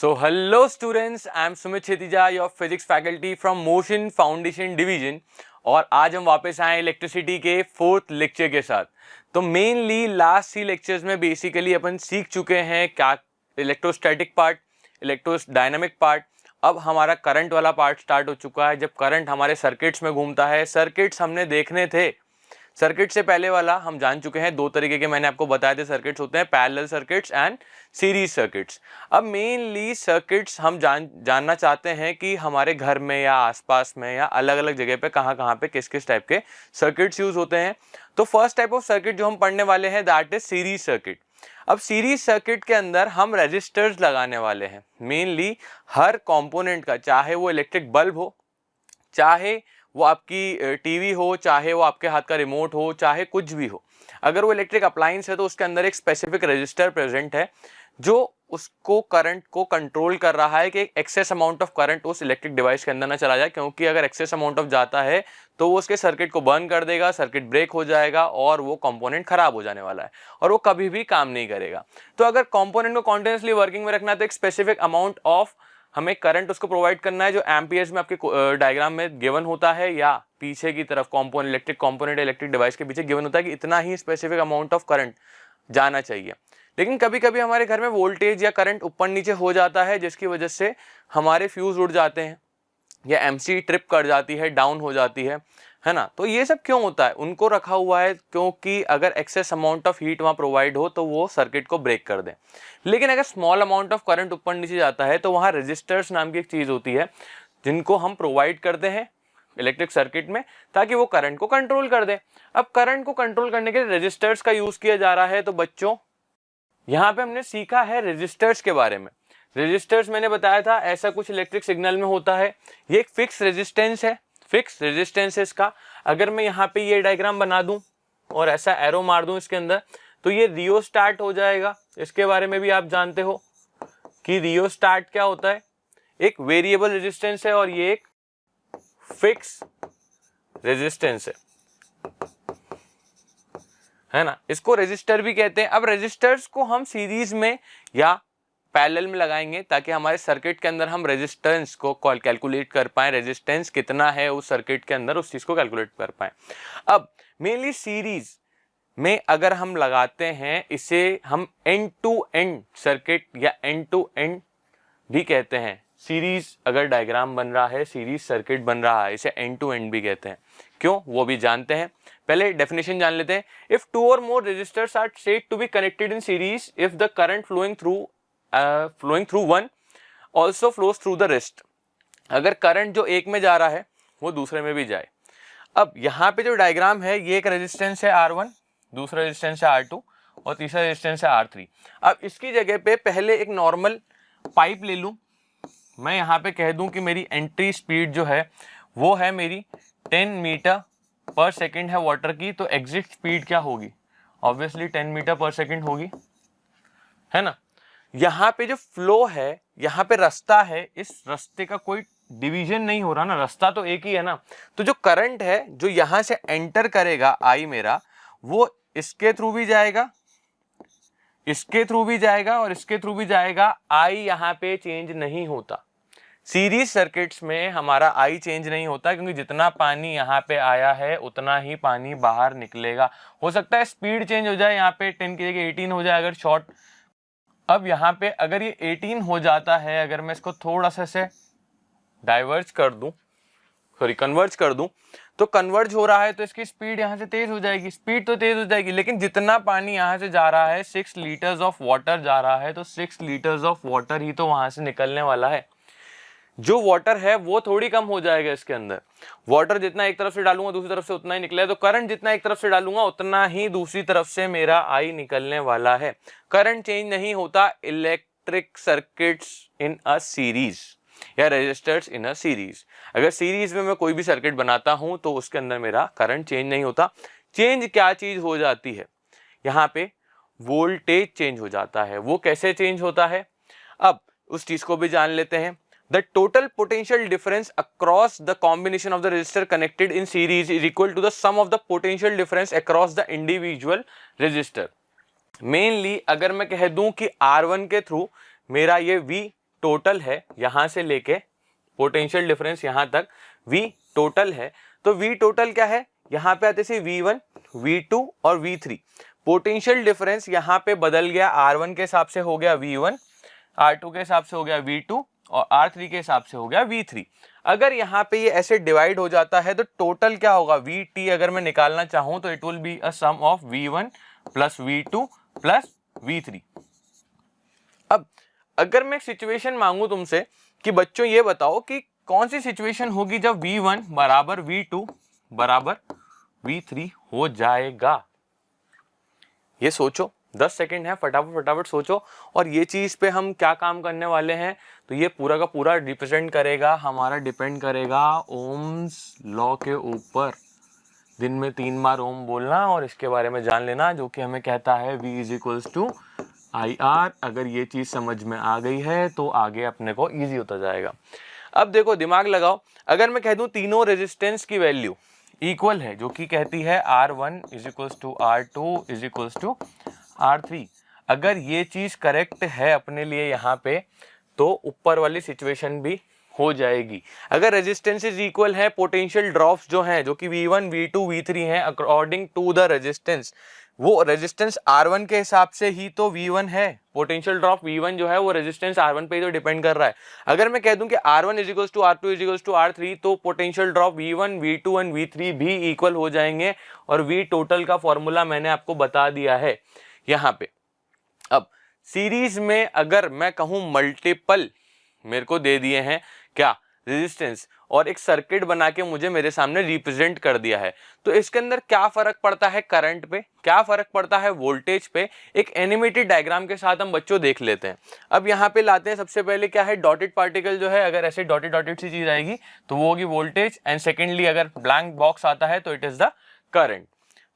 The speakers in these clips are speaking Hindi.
So hello students, I am Sumit Chetija, your physics faculty from Motion Foundation Division। और आज हम वापस आए इलेक्ट्रिसिटी के फोर्थ लेक्चर के साथ। तो मेनली लास्ट 3 लेक्चर्स में बेसिकली अपन सीख चुके हैं क्या इलेक्ट्रोस्टैटिक पार्ट, इलेक्ट्रोडायनामिक पार्ट। अब हमारा करंट वाला पार्ट स्टार्ट हो चुका है। जब करंट हमारे सर्किट्स में घूमता है, सर्किट्स हमने देखने थे। सर्किट से पहले वाला हम जान चुके हैं, 2 तरीके के मैंने आपको बताए थे सर्किट्स होते हैं, parallel circuits and series circuits. अब मेनली सर्किट्स हम जानना चाहते हैं कि हमारे घर में या आसपास में या अलग अलग जगह पे कहाँ पे किस किस टाइप के सर्किट्स यूज होते हैं। तो फर्स्ट टाइप ऑफ सर्किट जो हम पढ़ने वाले हैं दैट इज सीरीज सर्किट। अब सीरीज सर्किट के अंदर हम रेजिस्टर्स लगाने वाले हैं। मेनली हर कंपोनेंट का, चाहे वो इलेक्ट्रिक बल्ब हो, चाहे वो आपकी टीवी हो, चाहे वो आपके हाथ का रिमोट हो, चाहे कुछ भी हो, अगर वो इलेक्ट्रिक अप्लायंस है तो उसके अंदर एक स्पेसिफिक रेजिस्टर प्रेजेंट है जो उसको करंट को कंट्रोल कर रहा है कि एक एक्सेस अमाउंट ऑफ करंट उस इलेक्ट्रिक डिवाइस के अंदर ना चला जाए, क्योंकि अगर एक्सेस अमाउंट ऑफ जाता है तो वो उसके सर्किट को बर्न कर देगा, सर्किट ब्रेक हो जाएगा और वो कंपोनेंट खराब हो जाने वाला है और वो कभी भी काम नहीं करेगा। तो अगर कंपोनेंट को कॉन्टिन्यूसली वर्किंग में रखना है तो एक स्पेसिफिक अमाउंट ऑफ हमें करंट उसको प्रोवाइड करना है, जो एम्पियर्स में आपके डायग्राम में गिवन होता है या पीछे की तरफ component, electric component electric device के पीछे गिवन होता है कि इतना ही स्पेसिफिक अमाउंट ऑफ करंट जाना चाहिए। लेकिन कभी कभी हमारे घर में वोल्टेज या करंट ऊपर नीचे हो जाता है, जिसकी वजह से हमारे फ्यूज उड़ जाते हैं या एमसी ट्रिप कर जाती है, डाउन हो जाती है ना। तो ये सब क्यों होता है? उनको रखा हुआ है क्योंकि अगर एक्सेस अमाउंट ऑफ हीट वहाँ प्रोवाइड हो तो वो सर्किट को ब्रेक कर दें। लेकिन अगर स्मॉल अमाउंट ऑफ करंट ऊपर नीचे जाता है तो वहाँ रेजिस्टर्स नाम की एक चीज़ होती है जिनको हम प्रोवाइड करते हैं इलेक्ट्रिक सर्किट में, ताकि वो करंट को कंट्रोल कर दे। अब करंट को कंट्रोल करने के लिए रेजिस्टर्स का यूज़ किया जा रहा है। तो बच्चों यहाँ पे हमने सीखा है रेजिस्टर्स के बारे में। रेजिस्टर्स मैंने बताया था ऐसा कुछ इलेक्ट्रिक सिग्नल में होता है। ये एक फिक्स रेजिस्टेंस है, फिक्स रेजिस्टेंस है इसका। अगर मैं यहाँ पे ये डायग्राम बना दूं और ऐसा एरो मार दूं इसके अंदर तो ये रियोस्टाट हो जाएगा। इसके बारे में भी आप जानते हो कि रियोस्टाट क्या होता है, एक वेरिएबल रेजिस्टेंस है और ये एक फिक्स रेजिस्टेंस है ना। इसको रेजिस्टर भी कहते हैं। अब रेजिस्टर्स को हम सीरीज में या पैरेलल में लगाएंगे ताकि हमारे सर्किट के अंदर हम रेजिस्टेंस को कैलकुलेट कर पाएं, रेजिस्टेंस कितना है उस सर्किट के अंदर, उस चीज को कैलकुलेट कर पाएं। अब मेनली सीरीज में अगर हम लगाते हैं, इसे हम एंड टू एंड सर्किट या एंड टू एंड भी कहते हैं। सीरीज अगर डायग्राम बन रहा है, सीरीज सर्किट बन रहा है, इसे एंड टू एंड भी कहते हैं। क्यों, वो भी जानते हैं। पहले डेफिनेशन जान लेते हैं। If 2 or more resistors are said to be connected in series if the current flowing through one also flows through the rest। अगर करंट जो एक में जा रहा है वो दूसरे में भी जाए। अब यहाँ पे जो डायग्राम है, ये एक रेजिस्टेंस है R1, दूसरा रेजिस्टेंस है R2 और तीसरा रेजिस्टेंस है R3। अब इसकी जगह पे पहले एक नॉर्मल पाइप ले लूं। मैं यहाँ पे कह दूं कि मेरी एंट्री स्पीड जो है वो है मेरी 10 मीटर पर सेकेंड है वाटर की, तो एग्जिट स्पीड क्या होगी? ऑब्वियसली 10 मीटर पर सेकेंड होगी, है ना। यहाँ पे जो फ्लो है, यहाँ पे रास्ता है, इस रास्ते का कोई डिवीजन नहीं हो रहा ना, रास्ता तो एक ही है ना। तो जो करंट है जो यहाँ से एंटर करेगा आई मेरा, वो इसके थ्रू भी जाएगा, इसके थ्रू भी जाएगा और इसके थ्रू भी जाएगा। आई यहाँ पे चेंज नहीं होता। सीरीज सर्किट्स में हमारा आई चेंज नहीं होता क्योंकि जितना पानी यहाँ पे आया है उतना ही पानी बाहर निकलेगा। हो सकता है स्पीड चेंज हो जाए, यहाँ पे 10 की जगह 18 हो जाए अगर शॉर्ट। अब यहाँ पे अगर ये 18 हो जाता है, अगर मैं इसको थोड़ा सा से डाइवर्ज कर दूं, सॉरी कन्वर्ज कर दूं, तो कन्वर्ज हो रहा है तो इसकी स्पीड यहाँ से तेज हो जाएगी। स्पीड तो तेज हो जाएगी, लेकिन जितना पानी यहाँ से जा रहा है, 6 लीटर्स ऑफ वाटर जा रहा है, तो 6 लीटर्स ऑफ वाटर ही तो वहां से निकलने वाला है। जो वाटर है वो थोड़ी कम हो जाएगा इसके अंदर। वाटर जितना एक तरफ से डालूंगा दूसरी तरफ से उतना ही निकलेगा। तो करंट जितना एक तरफ से डालूंगा उतना ही दूसरी तरफ से मेरा आई निकलने वाला है। करंट चेंज नहीं होता electric circuits in a series या रेजिस्टर्स इन अ सीरीज। अगर सीरीज में मैं कोई भी सर्किट बनाता हूं तो उसके अंदर मेरा करंट चेंज नहीं होता। चेंज क्या चीज हो जाती है? यहाँ पे वोल्टेज चेंज हो जाता है। वो कैसे चेंज होता है, अब उस चीज को भी जान लेते हैं। The total potential difference across the combination of the resistor connected in series is equal to the sum of the potential difference across the individual resistor। Mainly अगर मैं कह दूं कि R1 के थ्रू मेरा ये V टोटल है यहाँ से लेके पोटेंशियल डिफरेंस यहाँ तक V टोटल है, तो V टोटल क्या है, यहाँ पे आते से V1, V2 और V3। पोटेंशियल डिफरेंस यहाँ पे बदल गया, R1 के हिसाब से हो गया V1, R2 के हिसाब से हो गया V2 और R3 के हिसाब से हो गया V3। अगर यहाँ पे ये ऐसे डिवाइड हो जाता है तो टोटल क्या होगा, VT अगर मैं निकालना चाहूं तो it will be a sum of V1 plus V2 plus V3। अब अगर मैं सिचुएशन मांगू तुमसे कि बच्चों ये बताओ कि कौन सी सिचुएशन होगी जब V1 बराबर V2 बराबर V3 हो जाएगा, ये सोचो, 10 सेकंड है, फटाफट फटाफट सोचो। और ये चीज पे हम क्या काम करने वाले हैं, तो ये पूरा का पूरा रिप्रेजेंट करेगा, हमारा डिपेंड करेगा ओम्स लॉ के ऊपर। दिन में 3 बार ओम बोलना और इसके बारे में जान लेना, जो कि हमें कहता है V is equals to IR। अगर ये चीज समझ में आ गई है तो आगे अपने को ईजी होता जाएगा। अब देखो दिमाग लगाओ, अगर मैं कह दूं तीनों रेजिस्टेंस की वैल्यू इक्वल है, जो कि कहती है R1 is equals to R2 is equals to R3, अगर ये चीज करेक्ट है अपने लिए यहाँ पे, तो ऊपर वाली सिचुएशन भी हो जाएगी। अगर रेजिस्टेंसेस इक्वल है, पोटेंशियल ड्रॉप्स जो हैं, जो कि V1, V2, V3 हैं अकॉर्डिंग टू द रेजिस्टेंस, वो रेजिस्टेंस R1 के हिसाब से ही तो V1 है। पोटेंशियल ड्रॉप V1 जो है वो रेजिस्टेंस R1 पे ही तो डिपेंड कर रहा है। अगर मैं कह दूं कि R1 is equals to R2 is equals to R3, तो potential drop V1, V2 and V3 भी इक्वल हो जाएंगे। और V टोटल का फॉर्मूला मैंने आपको बता दिया है यहाँ पे। अब सीरीज में अगर मैं कहूं मल्टीपल मेरे को दे दिए हैं क्या रेजिस्टेंस, और एक सर्किट बना के मुझे मेरे सामने रिप्रेजेंट कर दिया है, तो इसके अंदर क्या फर्क पड़ता है करंट पे, क्या फर्क पड़ता है वोल्टेज पे, एक एनिमेटेड डायग्राम के साथ हम बच्चों देख लेते हैं। अब यहाँ पे लाते हैं, सबसे पहले क्या है, डॉटेड पार्टिकल जो है, अगर ऐसे डॉटेड डॉटेड सी चीज आएगी तो वो होगी वोल्टेज, एंड सेकेंडली अगर ब्लैंक बॉक्स आता है तो इट इज द करंट।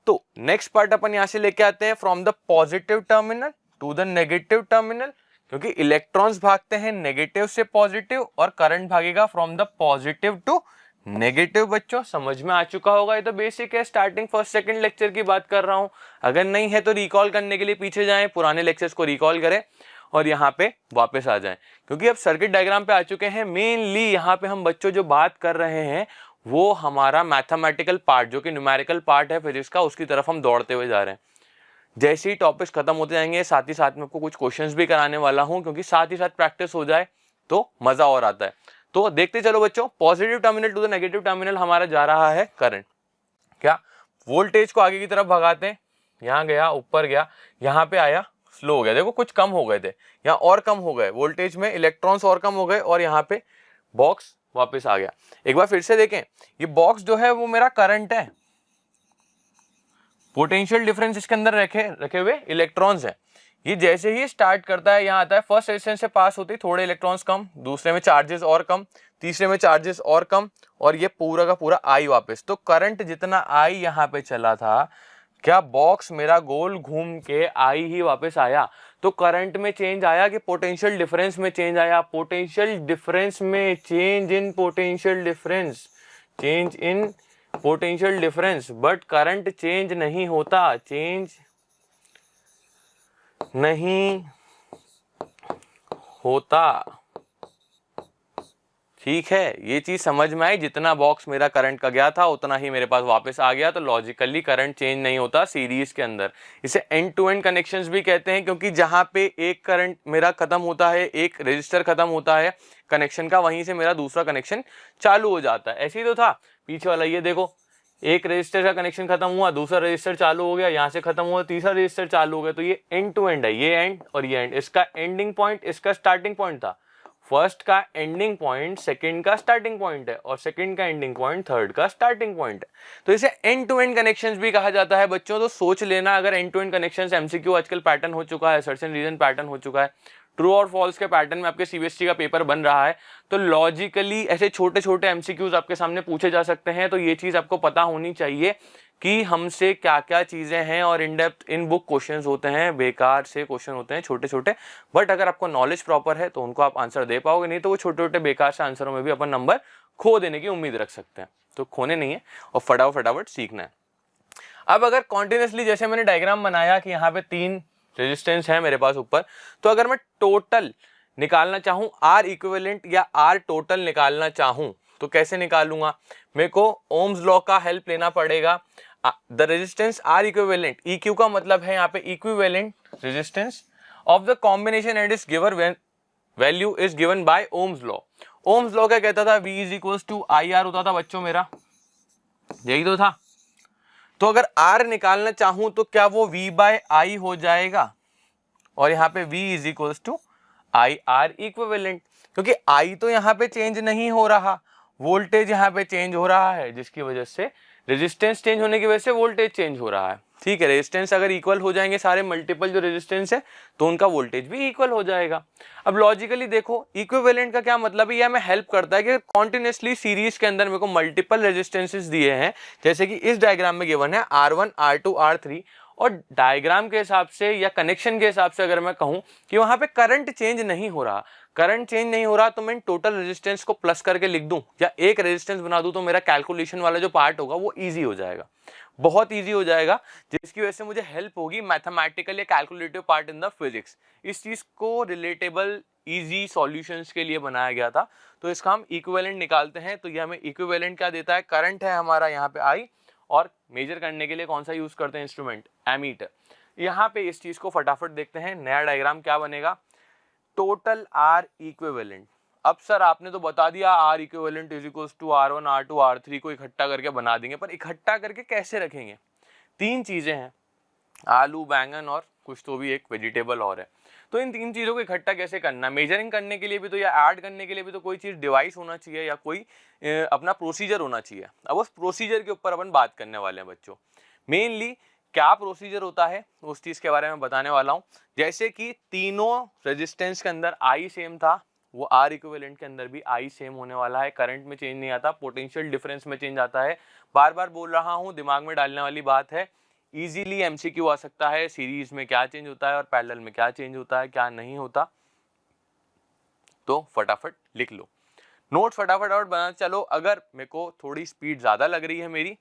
तो नेक्स्ट पार्ट अपन यहां से लेके आते हैं, from the positive terminal to the negative terminal, क्योंकि इलेक्ट्रॉन्स भागते हैं नेगेटिव से पॉजिटिव और करंट भागेगा from the positive to negative. बच्चों समझ में आ चुका होगा, ये तो बेसिक है, स्टार्टिंग फर्स्ट सेकंड लेक्चर की बात कर रहा हूं। अगर नहीं है तो रिकॉल करने के लिए पीछे जाएं, पुराने लेक्चर्स को रिकॉल करें और यहाँ पे वापस आ जाएं, क्योंकि अब सर्किट डायग्राम पे आ चुके हैं। मेनली यहाँ पे हम बच्चों जो बात कर रहे हैं वो हमारा मैथमेटिकल पार्ट, जो कि न्यूमेरिकल पार्ट है फिजिक्स का, उसकी तरफ हम दौड़ते हुए जा रहे हैं। जैसे ही टॉपिक्स खत्म होते जाएंगे, साथ ही साथ में आपको कुछ क्वेश्चंस भी कराने वाला हूं, क्योंकि साथ ही साथ प्रैक्टिस हो जाए तो मजा और आता है। तो देखते चलो बच्चों, positive terminal to the negative terminal हमारा जा रहा है करंट। क्या वोल्टेज को आगे की तरफ भगाते हैं, यहाँ गया, ऊपर गया, यहाँ पे आया, स्लो हो गया, देखो कुछ कम हो गए थे, यहाँ और कम हो गए, वोल्टेज में इलेक्ट्रॉन्स और कम हो गए, और यहाँ पे बॉक्स वापस आ गया। एक बार फिर से देखें, ये बॉक्स जो है वो मेरा करंट है, पोटेंशियल डिफरेंस इसके अंदर रखे हुए इलेक्ट्रॉन्स है। ये जैसे ही स्टार्ट करता है, यहाँ आता है, फर्स्ट रेजिस्टेंस से पास होती थोड़े इलेक्ट्रॉन्स कम, दूसरे में चार्जेस और कम, तीसरे में चार्जेस और कम, और ये पूरा का पूरा आई वापस। तो करंट जितना आई यहाँ पे चला था, क्या बॉक्स मेरा गोल घूम के आई ही वापस आया? तो करंट में चेंज आया कि पोटेंशियल डिफरेंस में चेंज आया? पोटेंशियल डिफरेंस में, change in potential difference, change in potential difference. But current change नहीं होता, चेंज नहीं होता। ठीक है, ये चीज समझ में आई, जितना बॉक्स मेरा करंट का गया था उतना ही मेरे पास वापस आ गया। तो लॉजिकली करंट चेंज नहीं होता सीरीज के अंदर। इसे एंड टू एंड कनेक्शंस भी कहते हैं, क्योंकि जहां पे एक करंट मेरा खत्म होता है, एक रेजिस्टर खत्म होता है कनेक्शन का, वहीं से मेरा दूसरा कनेक्शन चालू हो जाता है। ऐसे ही तो था पीछे वाला, ये देखो, एक रजिस्टर का कनेक्शन खत्म हुआ, दूसरा रजिस्टर चालू हो गया, यहाँ से खत्म हुआ, तीसरा रजिस्टर चालू हो गया। तो ये एंड टू एंड है, ये एंड और ये एंड। इसका एंडिंग पॉइंट इसका स्टार्टिंग पॉइंट था, फर्स्ट का एंडिंग पॉइंट सेकंड का स्टार्टिंग पॉइंट है, और सेकंड का एंडिंग पॉइंट थर्ड का स्टार्टिंग पॉइंट है। तो इसे एंड टू एंड कनेक्शंस भी कहा जाता है बच्चों। तो सोच लेना, अगर end to end connections MCQ आजकल पैटर्न हो चुका है, सर्टेन रीजन पैटर्न हो चुका है, ट्रू और फॉल्स के पैटर्न में आपके सीबीएसई का पेपर बन रहा है, तो लॉजिकली ऐसे छोटे छोटे एमसीक्यूज आपके सामने पूछे जा सकते हैं। तो ये चीज आपको पता होनी चाहिए कि हमसे क्या क्या चीजें हैं, और in depth in book questions होते हैं, बेकार से क्वेश्चन होते हैं छोटे छोटे, बट अगर आपको नॉलेज प्रॉपर है तो उनको आप आंसर दे पाओगे, नहीं तो वो छोटे छोटे बेकार से आंसरों में भी अपन नंबर खो देने की उम्मीद रख सकते हैं। तो खोने नहीं है और फटाफट सीखना है। अब अगर कॉन्टिन्यूसली, जैसे मैंने डायग्राम बनाया कि यहाँ पे 3 रेजिस्टेंस है मेरे पास ऊपर, तो अगर मैं टोटल निकालना चाहूँ आर इक्विवेलेंट या आर टोटल निकालना चाहूँ तो कैसे निकालूंगा, मेरे को ओम्स लॉ का हेल्प लेना पड़ेगा। The resistance R equivalent, EQ का मतलब है यहाँ पे equivalent resistance of the combination and is given when value is given by Ohm's law. Ohm's law क्या कहता था, V is equals to I R होता था बच्चों, मेरा यही तो था। तो अगर R निकालना चाहूं तो क्या वो V बाय आई हो जाएगा, और यहाँ पे V is equals to I R equivalent, क्योंकि I तो यहाँ पे चेंज नहीं हो रहा, वोल्टेज यहाँ पे चेंज हो रहा है, जिसकी वजह से रेजिस्टेंस चेंज होने की वजह से वोल्टेज चेंज हो रहा है। ठीक है, रेजिस्टेंस अगर इक्वल हो जाएंगे सारे मल्टीपल जो रेजिस्टेंस है तो उनका वोल्टेज भी इक्वल हो जाएगा। अब लॉजिकली देखो इक्विवेलेंट का क्या मतलब है, यह हमें हेल्प करता है कि कॉन्टिन्यूसली सीरीज के अंदर मेरे को मल्टीपल रेजिस्टेंसेस दिए हैं, जैसे कि इस डायग्राम में गिवन है R1 R2 R3, और डायग्राम के हिसाब से या कनेक्शन के हिसाब से अगर मैं कहूं कि वहां पे करंट चेंज नहीं हो रहा, करंट चेंज नहीं हो रहा, तो मैं टोटल रेजिस्टेंस को प्लस करके लिख दूं या एक रेजिस्टेंस बना दूं तो मेरा कैलकुलेशन वाला जो पार्ट होगा वो इजी हो जाएगा, बहुत इजी हो जाएगा, जिसकी वजह से मुझे हेल्प होगी मैथमेटिकल या calculative part in the physics. इस चीज को रिलेटेबल इजी सॉल्यूशंस के लिए बनाया गया था। तो इसका हम इक्विवेलेंट निकालते हैं, तो ये हमें इक्विवेलेंट क्या देता है, करंट है हमारा यहाँ पे आई, और मेजर करने के लिए कौन सा यूज करते हैं इंस्ट्रूमेंट, एमीटर। यहाँ पे इस चीज को फटाफट देखते हैं, नया डायग्राम क्या बनेगा, टोटल आर इक्विवेलेंट। अब सर आपने तो बता दिया R equivalent is equals to R1 R2 R3 को इकट्ठा करके बना देंगे, पर इकट्ठा करके कैसे रखेंगे, तीन चीजें हैं, आलू बैगन और कुछ तो भी एक वेजिटेबल और है, तो इन तीन चीजों को इकट्ठा कैसे करना, मेजरिंग करने के लिए भी तो या ऐड करने के लिए भी तो कोई चीज डिवाइस होना चाहिए या कोई अपना प्रोसीजर होना चाहिए। अब उस प्रोसीजर के ऊपर अपन बात करने वाले हैं बच्चों। मेनली क्या प्रोसीजर होता है उस चीज के बारे में बताने वाला हूं। जैसे कि तीनों रेजिस्टेंस के अंदर आई सेम था, वो आर इक्विवेलेंट के अंदर भी आई सेम होने वाला है, करंट में चेंज नहीं आता, पोटेंशियल डिफरेंस में चेंज आता है। बार बार बोल रहा हूं, दिमाग में डालने वाली बात है, इजीली एमसीक्यू आ सकता है, सीरीज में क्या चेंज होता है और पैरेलल में क्या चेंज होता है, क्या नहीं होता, तो फटाफट लिख लो, नोट फटाफट और बना चलो। अगर मेरे को थोड़ी स्पीड ज्यादा लग रही है मेरी,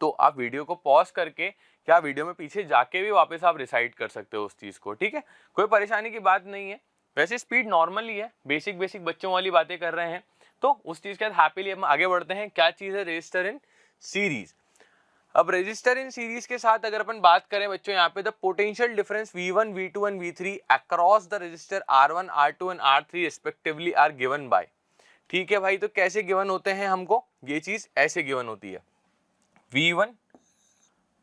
तो आप वीडियो को पॉज करके क्या वीडियो में पीछे जाके भी वापस आप रिसाइट कर सकते हो उस चीज को, ठीक है, कोई परेशानी की बात नहीं है। वैसे स्पीड नॉर्मल ही है, बेसिक बेसिक बच्चों वाली बातें कर रहे हैं, तो उस चीज के साथ हैप्पीली हम आगे बढ़ते हैं। क्या चीज है, रजिस्टर इन सीरीज। अब रजिस्टर इन सीरीज के साथ अगर अपन बात करें बच्चों, यहाँ पे the potential difference V1 V2 and V3 across the resistor R1 R2 and R3 respectively are given by. ठीक है भाई, तो कैसे गिवन होते हैं, हमको ये चीज ऐसे गिवन होती है, V1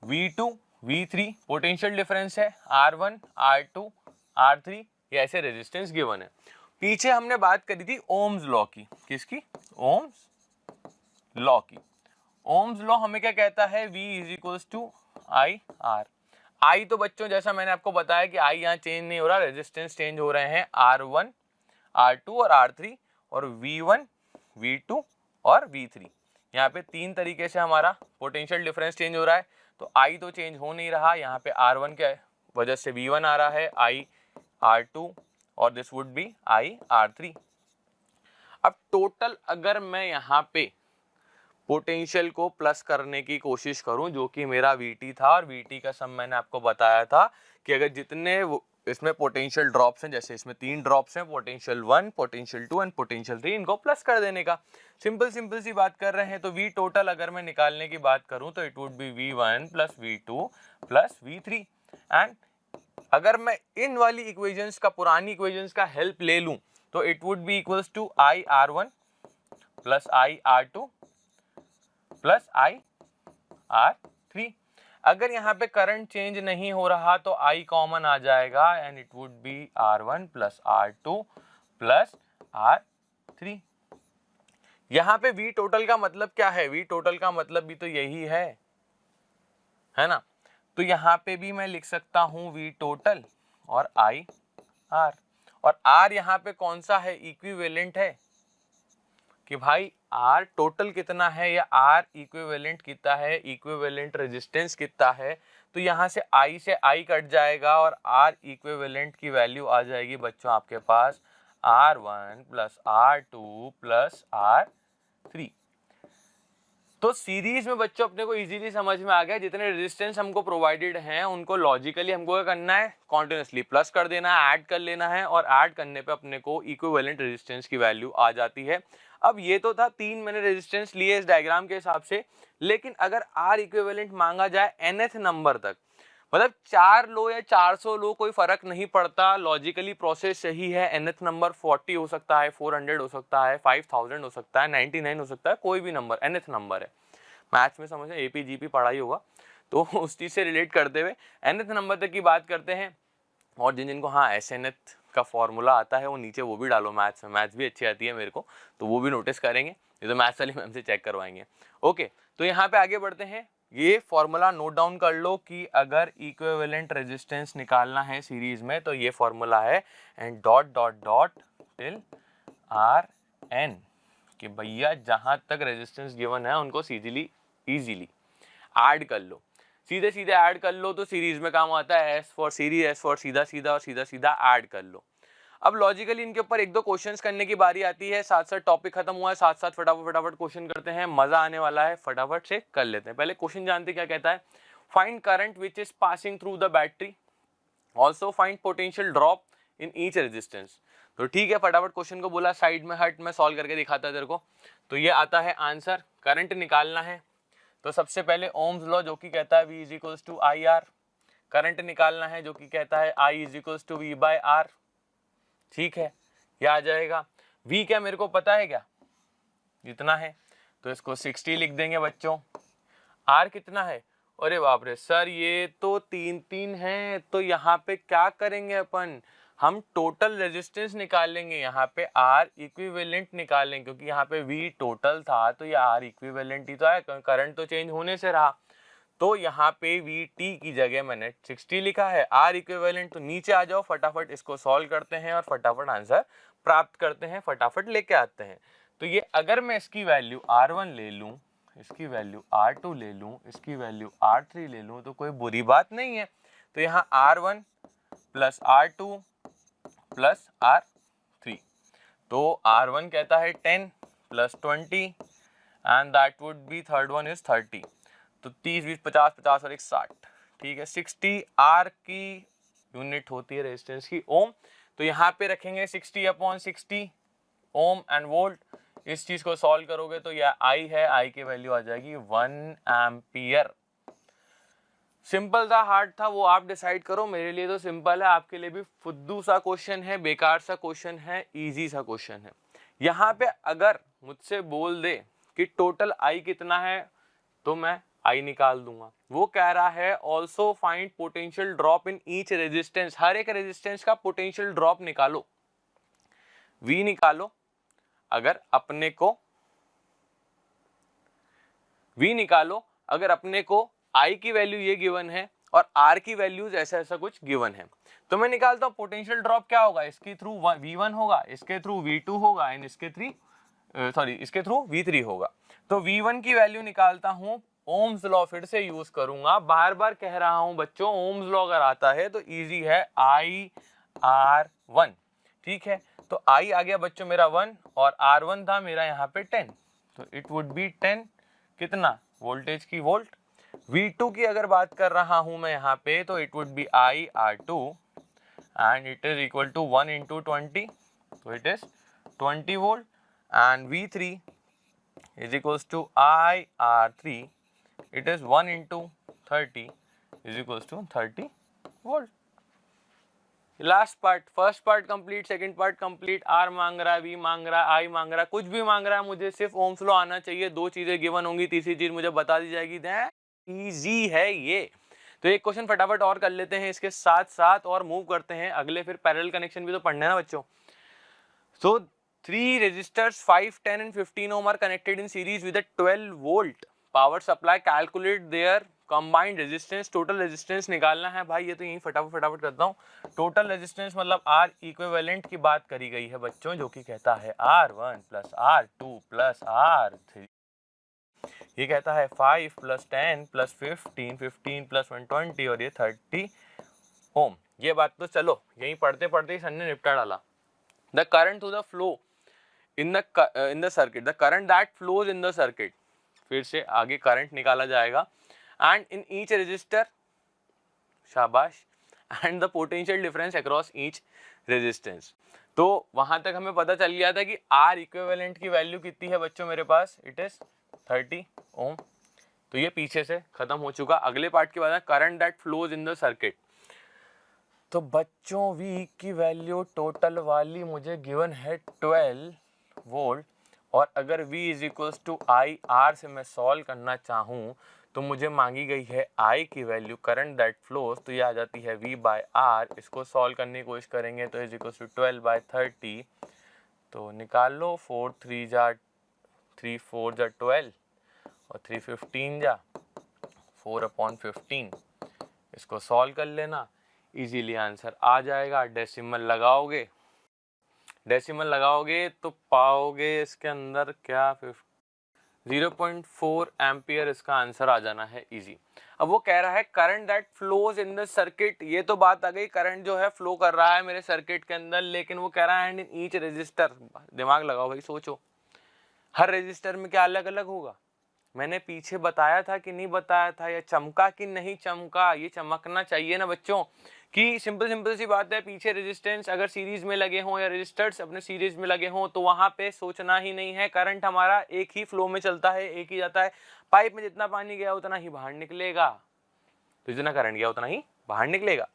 V2 V3 potential difference है, R1 R2 R3, ये ऐसे रेजिस्टेंस गिवन है। पीछे हमने बात करी थी ओम्स लॉ की, किसकी, ओम्स लॉ की। ओम्स लॉ हमें क्या कहता है, V is equals to I R. आई तो बच्चों जैसा मैंने आपको बताया कि आई यहाँ चेंज नहीं हो रहा, रेजिस्टेंस चेंज हो रहे हैं, R1 R2 और R3, और V1 V2 और V3। यहाँ पे तीन तरीके से हमारा पोटेंशियल डिफरेंस चेंज हो रहा है, तो आई तो चेंज हो नहीं रहा, यहाँ पे R1 के वजह से V1 आ रहा है, आई R2, और this would B I R3। अब टोटल अगर मैं यहाँ पे पोटेंशियल को प्लस करने की कोशिश करूं, जो कि मेरा VT था, और VT का सम मैंने आपको बताया था कि अगर जितने इसमें पोटेंशियल ड्रॉप्स हैं, जैसे इसमें 3 ड्रॉप्स हैं, पोटेंशियल 1, पोटेंशियल 2 एंड पोटेंशियल 3, इनको प्लस कर देने का, सिंपल सी बात कर रहे हैं। तो V टोटल अगर मैं निकालने की बात करूं तो it would B V1 plus V2 plus V3, and अगर मैं इन वाली इक्वेशंस का, पुरानी इक्वेशंस का हेल्प ले लूं तो it would be equals to I R1 plus I R2 plus I R3। अगर यहाँ पे करंट चेंज नहीं हो रहा तो I कॉमन आ जाएगा, and it would B R1 plus R2 plus R3। यहाँ पे V टोटल का मतलब क्या है, V टोटल का मतलब भी तो यही है ना, तो यहाँ पे भी मैं लिख सकता हूँ V टोटल और I R, और R यहाँ पे कौन सा है, इक्विवेलेंट है, कि भाई R टोटल कितना है या R इक्विवेलेंट कितना है, इक्विवेलेंट रेजिस्टेंस कितना है, तो यहाँ से I कट जाएगा और R इक्विवेलेंट की वैल्यू आ जाएगी बच्चों आपके पास R1 plus R2 plus R3। तो सीरीज में बच्चों अपने को इजीली समझ में आ गया, जितने रेजिस्टेंस हमको प्रोवाइडेड हैं उनको लॉजिकली हमको क्या करना है, कॉन्टिन्यूसली प्लस कर देना है, ऐड कर लेना है, और ऐड करने पे अपने को इक्विवेलेंट रेजिस्टेंस की वैल्यू आ जाती है। अब ये तो था 3 मैंने रेजिस्टेंस लिए इस डायग्राम के हिसाब से, लेकिन अगर आर इक्विवेलेंट मांगा जाए nth नंबर तक, मतलब 4 लो या 400 लो कोई फर्क नहीं पड़ता, लॉजिकली प्रोसेस सही है, nth नंबर 40 हो सकता है, 400 हो सकता है, 5000 हो सकता है, 99 हो सकता है, कोई भी नंबर nth नंबर है। मैथ्स में समझ एपी जीपी पढ़ाई होगा तो उस चीज से रिलेट करते हुए nth नंबर तक की बात करते हैं। और जिनको हाँ SNth का फॉर्मूला आता है वो नीचे वो भी डालो, मैथ्स में, मैथ्स भी अच्छी आती है मेरे को, तो वो भी नोटिस करेंगे, ये तो मैथ्स वाली मैम से चेक करवाएंगे। ओके, तो यहाँ पे आगे बढ़ते हैं, ये फॉर्मूला नोट डाउन कर लो कि अगर इक्विवेलेंट रेजिस्टेंस निकालना है सीरीज में तो ये फॉर्मूला है, and dot dot dot till RN, कि भैया जहां तक रेजिस्टेंस गिवन है उनको इजीली ऐड कर लो, सीधे सीधे ऐड कर लो, तो सीरीज में काम आता है S for series, S for सीधा सीधा, और सीधा सीधा ऐड कर लो। अब लॉजिकली इनके ऊपर एक दो क्वेश्चंस करने की बारी आती है, साथ साथ टॉपिक खत्म हुआ है, साथ साथ फटाफट क्वेश्चन करते हैं, मजा आने वाला है, फटाफट से कर लेते हैं। पहले क्वेश्चन जानते क्या कहता है, find current which is passing through the battery, also find potential drop in each resistance. तो ठीक है, फटाफट क्वेश्चन को बोला साइड में हट, मैं सॉल्व करके दिखाता तेरे को। तो ये आता है आंसर, करंट निकालना है तो सबसे पहले ओम्स लॉ जो कि कहता है V is equals to I R, current निकालना है जो कि कहता है I is equals to V by R. ठीक है, ये आ जाएगा। V क्या मेरे को पता है क्या, जितना है, तो इसको 60 लिख देंगे बच्चों। R कितना है, अरे बाप रे सर ये तो 3 है, तो यहाँ पे क्या करेंगे अपन, हम टोटल रेजिस्टेंस निकालेंगे, यहाँ पे R इक्विवेलेंट निकालेंगे, क्योंकि यहाँ पे V टोटल था तो ये R इक्विवेलेंट ही तो है, करंट तो चेंज होने से रहा, तो यहाँ पे VT की जगह मैंने 60 लिखा है, R इक्विवेलेंट। तो नीचे आ जाओ, फटाफट इसको सॉल्व करते हैं और फटाफट आंसर प्राप्त करते हैं, फटाफट लेके आते हैं। तो ये अगर मैं इसकी वैल्यू R1 ले लूँ, इसकी वैल्यू R2 ले लूँ, इसकी वैल्यू R3 ले लूँ, तो कोई बुरी बात नहीं है। तो यहाँ R1 plus R2 plus R3, तो R1 कहता है 10 plus 20 and that would B third one is 30, तो 30 20 50 50 और 60, ठीक है। 60 R की यूनिट होती है रेजिस्टेंस की, ओम, तो यहाँ पे रखेंगे 60/60 ओम एंड वोल्ट। इस चीज को सॉल्व करोगे तो यह I है, I की वैल्यू आ जाएगी 1 एम्पियर। सिंपल था हार्ड था वो आप डिसाइड करो, मेरे लिए तो सिंपल है, आपके लिए भी फुद्दू सा क्वेश्चन है, बेकार सा क्वेश्चन है, इजी सा क्वेश्चन है। यहाँ पे अगर मुझसे बोल दे कि टोटल I कितना है तो मैं I निकाल दूंगा। वो कह रहा है also find potential drop in each resistance, हर एक रेजिस्टेंस का पोटेंशियल ड्रॉप निकालो, V निकालो। अगर अपने को V निकालो, अगर अपने को I की वैल्यू ये गिवन है और R की वैल्यूज ऐसा कुछ गिवन है, तो मैं निकालता हूँ पोटेंशियल ड्रॉप क्या होगा, इसके थ्रू V1 होगा, इसके थ्रू V2 होगा एंड इसके थ्रू V3 होगा। तो V1 की वैल्यू निकालता हूँ, ओम्स लॉ फिर से यूज करूंगा, बार बार कह रहा हूं बच्चों, ओम्स लॉ अगर आता है तो इजी है, IR1, ठीक है। तो I आ गया बच्चों मेरा 1 और R1 था मेरा यहाँ पे 10, तो इट वुड बी 10 कितना, वोल्टेज की वोल्ट। V2 की अगर बात कर रहा हूं मैं यहाँ पे, तो it would be IR2 and it is equal to 1 into 20, तो it is 20 volt, and V3 is equals to IR3, it is 1 into 30 is equals to 30 volt. Last part, first part complete, second part complete, R मांग रहा है, V मांग रहा है, I मांग रहा है, कुछ भी मांग रहा है, मुझे सिर्फ ओम्स लॉ आना चाहिए, दो चीजें गिवन होंगी, तीसरी चीज मुझे बता दी जाएगी, इजी है ये। तो एक क्वेश्चन फटाफट और कर लेते हैं इसके साथ साथ और मूव करते हैं अगले, फिर पैरेलल कनेक्शन भी तो पढ़ना है ना बच्चों। So 3 resistors 5, 10 and 15 ohm are connected in series with a 12 volt power supply. Calculate their combined resistance. Total resistance निकालना है भाई, ये तो यही फटाफट करता हूँ। Total resistance मतलब R equivalent की बात करी गई है बच्चों, जो कि कहता है R1 plus R2 plus R3, ये कहता है 5 प्लस 10 प्लस 15, 15 प्लस 120 और ये 30 ओम। ये बात तो चलो यही पढ़ते पढ़ते ही सन ने निपटा डाला। The current to the flow in the circuit, the current that flows in the circuit फिर से आगे करंट निकाला जाएगा एंड इन ईच रेजिस्टर, शाबाश, and the potential difference across each resistance. तो वहां तक हमें पता चल गया था कि आर इक्विवेलेंट की वैल्यू कितनी है बच्चों मेरे पास, इट इज 30 ओम। तो ये पीछे से खत्म हो चुका। अगले पार्ट की बात है current that flows in the circuit. तो बच्चों V की वैल्यू टोटल वाली मुझे गिवन है 12 वोल्ट, और अगर V is equals to I R से मैं सॉल्व करना चाहूँ तो मुझे मांगी गई है I की वैल्यू करंट दैट फ्लोज, तो ये आ जाती है V बाय आर। इसको सॉल्व करने की कोशिश करेंगे तो इज इक्वल्स टू 12 बाय 30, तो निकाल लो 4 3 जा 3 4 जा 12 और 3 15 जा 4/15, इसको सॉल्व कर लेना, इजीली आंसर आ जाएगा। डेसिमल लगाओगे तो पाओगे इसके अंदर क्या 0.4 एम्पियर इसका आंसर आ जाना है इजी। अब वो कह रहा है current that flows in the circuit, ये तो बात आ गई करंट जो है फ्लो कर रहा है मेरे सर्किट के अंदर, लेकिन वो कह रहा है एंड इन ईच रेजिस्टर। दिमाग लगाओ भाई, सोचो हर रेजिस्टर में क्या अलग अलग होगा। मैंने पीछे बताया था कि नहीं बताया था, या चमका कि नहीं चमका, ये चमकना चाहिए ना बच्चों, कि सिंपल सी बात है। पीछे रेजिस्टेंस अगर सीरीज में लगे हों या रेजिस्टर्स अपने सीरीज में लगे हों तो वहां पे सोचना ही नहीं है, करंट हमारा एक ही फ्लो में चलता है, एक ही जाता है। पाइप में जितना पानी गया उतना ही बाहर निकलेगा, तो जितना करंट गया उतना ही बाहर निकलेगा।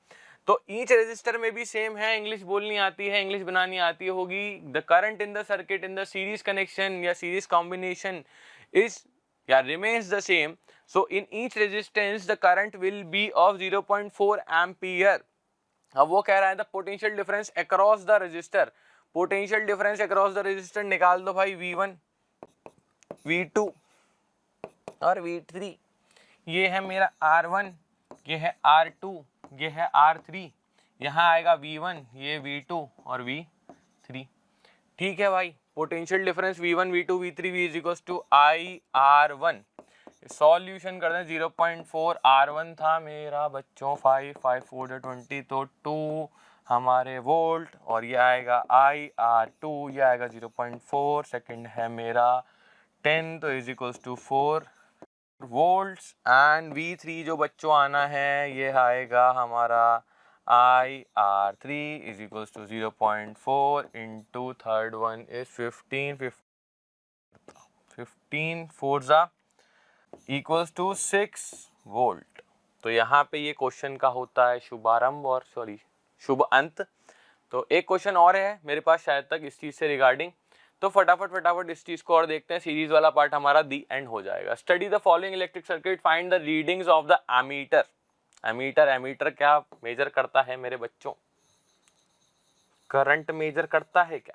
तो ईच रेजिस्टर में भी सेम है। इंग्लिश बोलनी आती है, इंग्लिश बनानी आती होगी। The current in the circuit in the series connection या सीरीज कॉम्बिनेशन इज या remains the same, so in each resistance the current will be of 0.4 ampere। अब वो कह रहा है the potential difference across the resistor, potential difference across the resistor निकाल दो भाई, V1 V2 और V3। ये है मेरा R1, ये है R2, ये है R3, यहाँ आएगा V1, ये V2 और V3। ठीक है भाई, potential difference V1 V2 V3 V is equals to I R1। Solution कर दें, 0.4 R1 था मेरा बच्चों 5 5 4 20, तो 2 हमारे वोल्ट, और ये आएगा आई R2, ये आएगा 0.4, सेकंड है मेरा 10, तो is equals to 4 volts. And V3 जो बच्चों आना है ये आएगा हमारा IR3 is equals to 0.4 into third one is 15 4 equals to 6 volt. तो यहाँ पे ये क्वेश्चन का होता है शुभारंभ और शुभ अंत। तो एक क्वेश्चन और है मेरे पास शायद तक इस चीज से रिगार्डिंग, तो फटाफट इस चीज को और देखते हैं। सीरीज वाला पार्ट हमारा दी एंड हो जाएगा। Study the following electric circuit, find the readings of the ammeter. Ammeter क्या मेजर करता है मेरे बच्चों? करंट मेजर करता है क्या?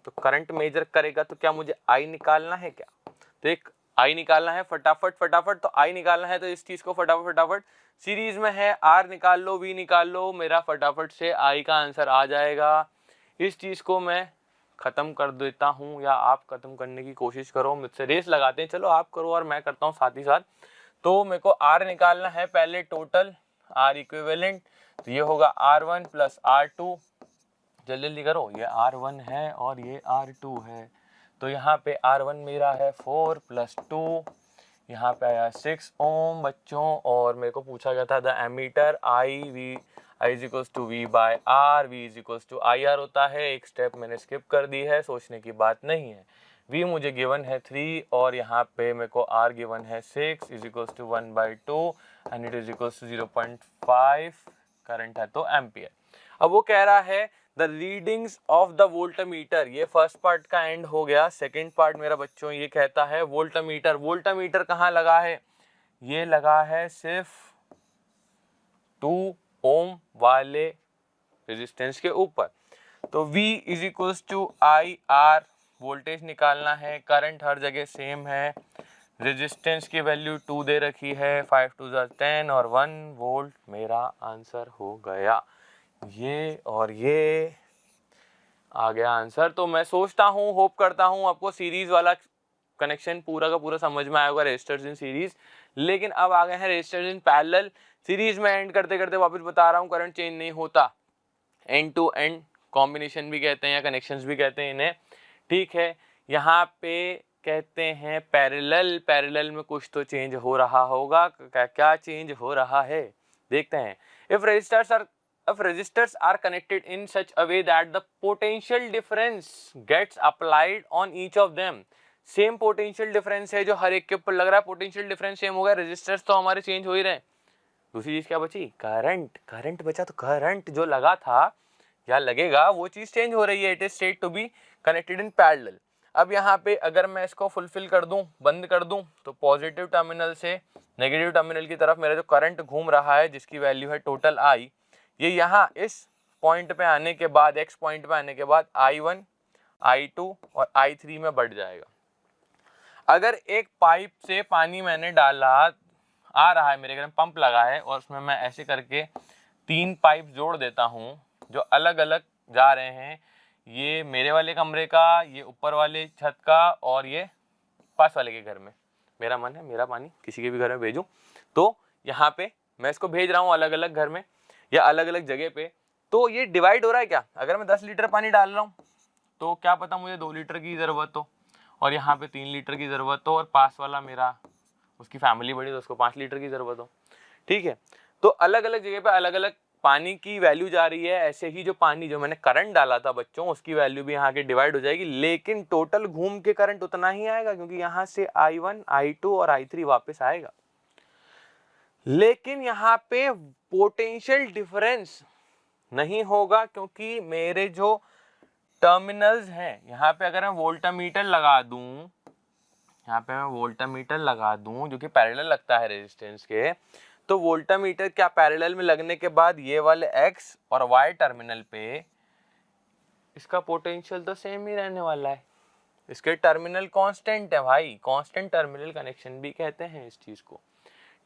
तो करंट मेजर करेगा तो क्या मुझे आई निकालना है क्या? तो एक आई निकालना है फटाफट। तो आई निकालना है तो इस चीज को फटाफट सीरीज में है, आर निकाल लो, वी निकाल लो, मेरा फटाफट से आई का आंसर आ जाएगा। इस चीज को मैं खत्म कर देता हूँ, या आप खत्म करने की कोशिश करो, मुझसे रेस लगाते हैं, चलो आप करो और मैं करता हूँ साथ ही साथ। तो मेरे को R निकालना है पहले, टोटल R इक्विवेलेंट, तो ये होगा R1 प्लस R2, जल्दी करो, ये R1 है और ये R2 है। तो यहाँ पे R1 मेरा है 4 प्लस 2, यहाँ पे आया 6 ओम बच्चों। और मेरे को पूछा गया था the ammeter I is equals to V by R, V is equals to IR होता है। एक स्टेप मैंने स्किप कर दी है, सोचने की बात नहीं है। V मुझे गिवन है 3 और यहाँ पे मेरे को R गिवन है 6 is equals to 1/2 and it is equals to 0.5, current है तो एम्पियर। अब वो कह रहा है the readings of the voltmeter. ये फर्स्ट पार्ट का एंड हो गया। सेकेंड पार्ट मेरा बच्चों ये कहता है वोल्टमीटर कहाँ लगा है? ये लगा है सिर्फ 2 ओम वाले रेजिस्टेंस के ऊपर। तो V is equals to IR, voltage निकालना है, करंट हर जगह सेम है, रेजिस्टेंस की वैल्यू 2 दे रखी है, 5 2 10 और 1 वोल्ट मेरा आंसर हो गया। ये और ये आ गया आंसर। तो मैं सोचता हूँ, होप करता हूँ आपको सीरीज वाला कनेक्शन पूरा का पूरा समझ में आएगा, रेजिस्टर्स इन सीरीज। लेकिन अब आ गए हैं रेजिस्टर्स इन पैरेलल। सीरीज में एंड करते करते वापस बता रहा हूँ, करंट चेंज नहीं होता। एंड टू एंड कॉम्बिनेशन भी कहते हैं या कनेक्शंस भी कहते हैं इन्हें, ठीक है। यहाँ पे कहते हैं पैरेलल। पैरेलल में कुछ तो चेंज हो रहा होगा, क्या चेंज हो रहा है देखते हैं। If resistors are connected in such a way that the potential difference gets applied on each of them, same potential difference है जो हर एक के ऊपर लग रहा है, पोटेंशियल डिफरेंस सेम होगा, रेजिस्टर्स तो हमारे चेंज हो ही रहे हैं। दूसरी चीज क्या बची? करंट। करंट बचा, तो करंट जो लगा था या लगेगा वो चीज चेंज हो रही है। It is said to be connected in parallel. अब यहाँ पे अगर मैं इसको फुलफिल कर दूं, बंद कर दूं, तो पॉजिटिव टर्मिनल से नेगेटिव टर्मिनल की तरफ मेरा जो करंट घूम रहा है जिसकी वैल्यू है टोटल आई, ये यहाँ इस पॉइंट पे आने के बाद, एक्स पॉइंट पे आने के बाद I1, I2 और I3 में बढ़ जाएगा। अगर एक पाइप से पानी मैंने डाला, आ रहा है मेरे घर में, पंप लगा है और उसमें मैं ऐसे करके 3 पाइप जोड़ देता हूँ जो अलग अलग जा रहे हैं, ये मेरे वाले कमरे का, ये ऊपर वाले छत का और ये पास वाले के घर में। मेरा मन है मेरा पानी किसी के भी घर में भेजूं, तो यहाँ पे मैं इसको भेज रहा हूँ अलग अलग घर में या अलग अलग जगह पे, तो ये डिवाइड हो रहा है क्या? अगर मैं 10 लीटर पानी डाल रहा हूँ तो क्या पता मुझे 2 लीटर की ज़रूरत हो और यहाँ पे 3 लीटर की ज़रूरत हो, और पास वाला मेरा, उसकी फैमिली बड़ी तो उसको 5 लीटर की ज़रूरत हो। ठीक है, तो अलग अलग जगह पे अलग अलग पानी की वैल्यू जा रही है। ऐसे ही जो पानी जो मैंने करंट डाला था बच्चों, उसकी वैल्यू भी यहाँ के डिवाइड हो जाएगी, लेकिन टोटल घूम के करंट उतना ही आएगा क्योंकि यहाँ से I1, I2 और I3 वापस आएगा। लेकिन यहाँ पे पोटेंशियल डिफरेंस नहीं होगा क्योंकि मेरे जो टर्मिनल्स हैं, यहाँ पे अगर मैं वोल्टामीटर लगा दूं, यहाँ पे मैं वोल्टामीटर लगा दूं जो कि पैरेलल लगता है रेजिस्टेंस के, तो वोल्टामीटर क्या पैरेलल में लगने के बाद ये वाले एक्स और वाई टर्मिनल पे इसका पोटेंशियल तो सेम ही रहने वाला है। इसके टर्मिनल कांस्टेंट है भाई, कांस्टेंट टर्मिनल कनेक्शन भी कहते हैं इस चीज को।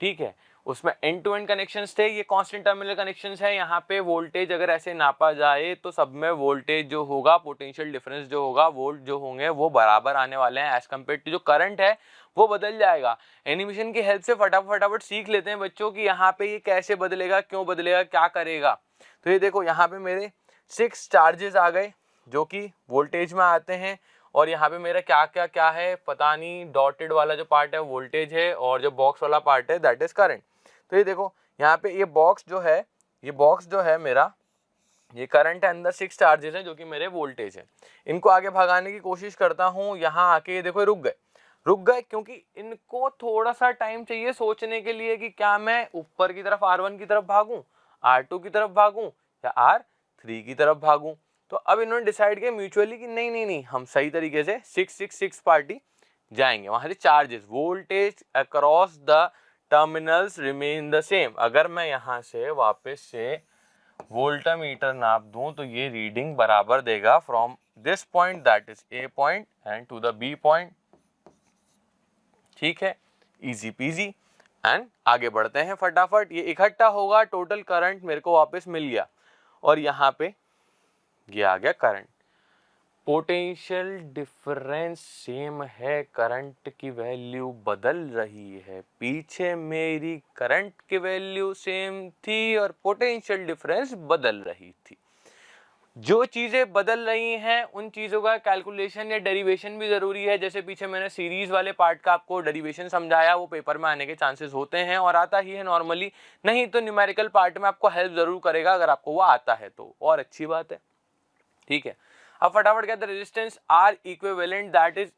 ठीक है, उसमें एंड टू एंड कनेक्शंस थे, ये कांस्टेंट टर्मिनल कनेक्शंस है। यहाँ पे वोल्टेज अगर ऐसे नापा जाए तो सब में वोल्टेज जो होगा, पोटेंशियल डिफरेंस जो होगा, वोल्ट जो होंगे वो बराबर आने वाले हैं एज कम्पेयर टू जो करंट है वो बदल जाएगा। एनिमेशन की हेल्प से फटाफट सीख लेते हैं बच्चों कि यहाँ पे ये कैसे बदलेगा, क्यों बदलेगा, क्या करेगा। तो ये देखो यहाँ पे मेरे 6 चार्जेस आ गए जो कि वोल्टेज में आते हैं, और यहाँ पे मेरा क्या है पता नहीं, डॉटेड वाला जो पार्ट है वोल्टेज है और जो बॉक्स वाला पार्ट है दैट इज करंट। तो ये देखो यहाँ पे ये बॉक्स जो है मेरा, ये करंट है, अंदर 6 चार्जेस हैं जो कि मेरे वोल्टेज है। इनको आगे भगाने की कोशिश करता हूँ, यहाँ आके ये देखो रुक गए क्योंकि इनको थोड़ा सा टाइम चाहिए सोचने के लिए कि क्या मैं ऊपर की तरफ R1 की तरफ भागूं, R2 की तरफ भागूं या R3 की तरफ भागूं। तो अब इन्होंने डिसाइड किया म्यूचुअली कि नहीं हम सही तरीके से 6 पार्टी जाएंगे। वहां से charges, voltage across the terminals remain the same. अगर मैं यहाँ से वापस से वोल्टामीटर नाप दूं तो ये रीडिंग बराबर देगा from this point that is A point and to the B point. ठीक है, इजी पीजी। एंड आगे बढ़ते हैं फटाफट। ये इकट्ठा होगा, टोटल करंट मेरे को वापस मिल गया और यहाँ पे ये आ गया करंट। पोटेंशियल डिफरेंस सेम है, करंट की वैल्यू बदल रही है। पीछे मेरी करंट की वैल्यू सेम थी और पोटेंशियल डिफरेंस बदल रही थी। जो चीजें बदल रही हैं उन चीजों का कैलकुलेशन या डेरिवेशन भी जरूरी है। जैसे पीछे मैंने सीरीज वाले पार्ट का आपको डेरिवेशन समझाया, वो पेपर में आने के चांसेस होते हैं और आता ही है नॉर्मली, नहीं तो न्यूमेरिकल पार्ट में आपको हेल्प जरूर करेगा अगर आपको वो आता है तो, और अच्छी बात है। ठीक है, अब फटाफट कहते हैं resistance R equivalent that is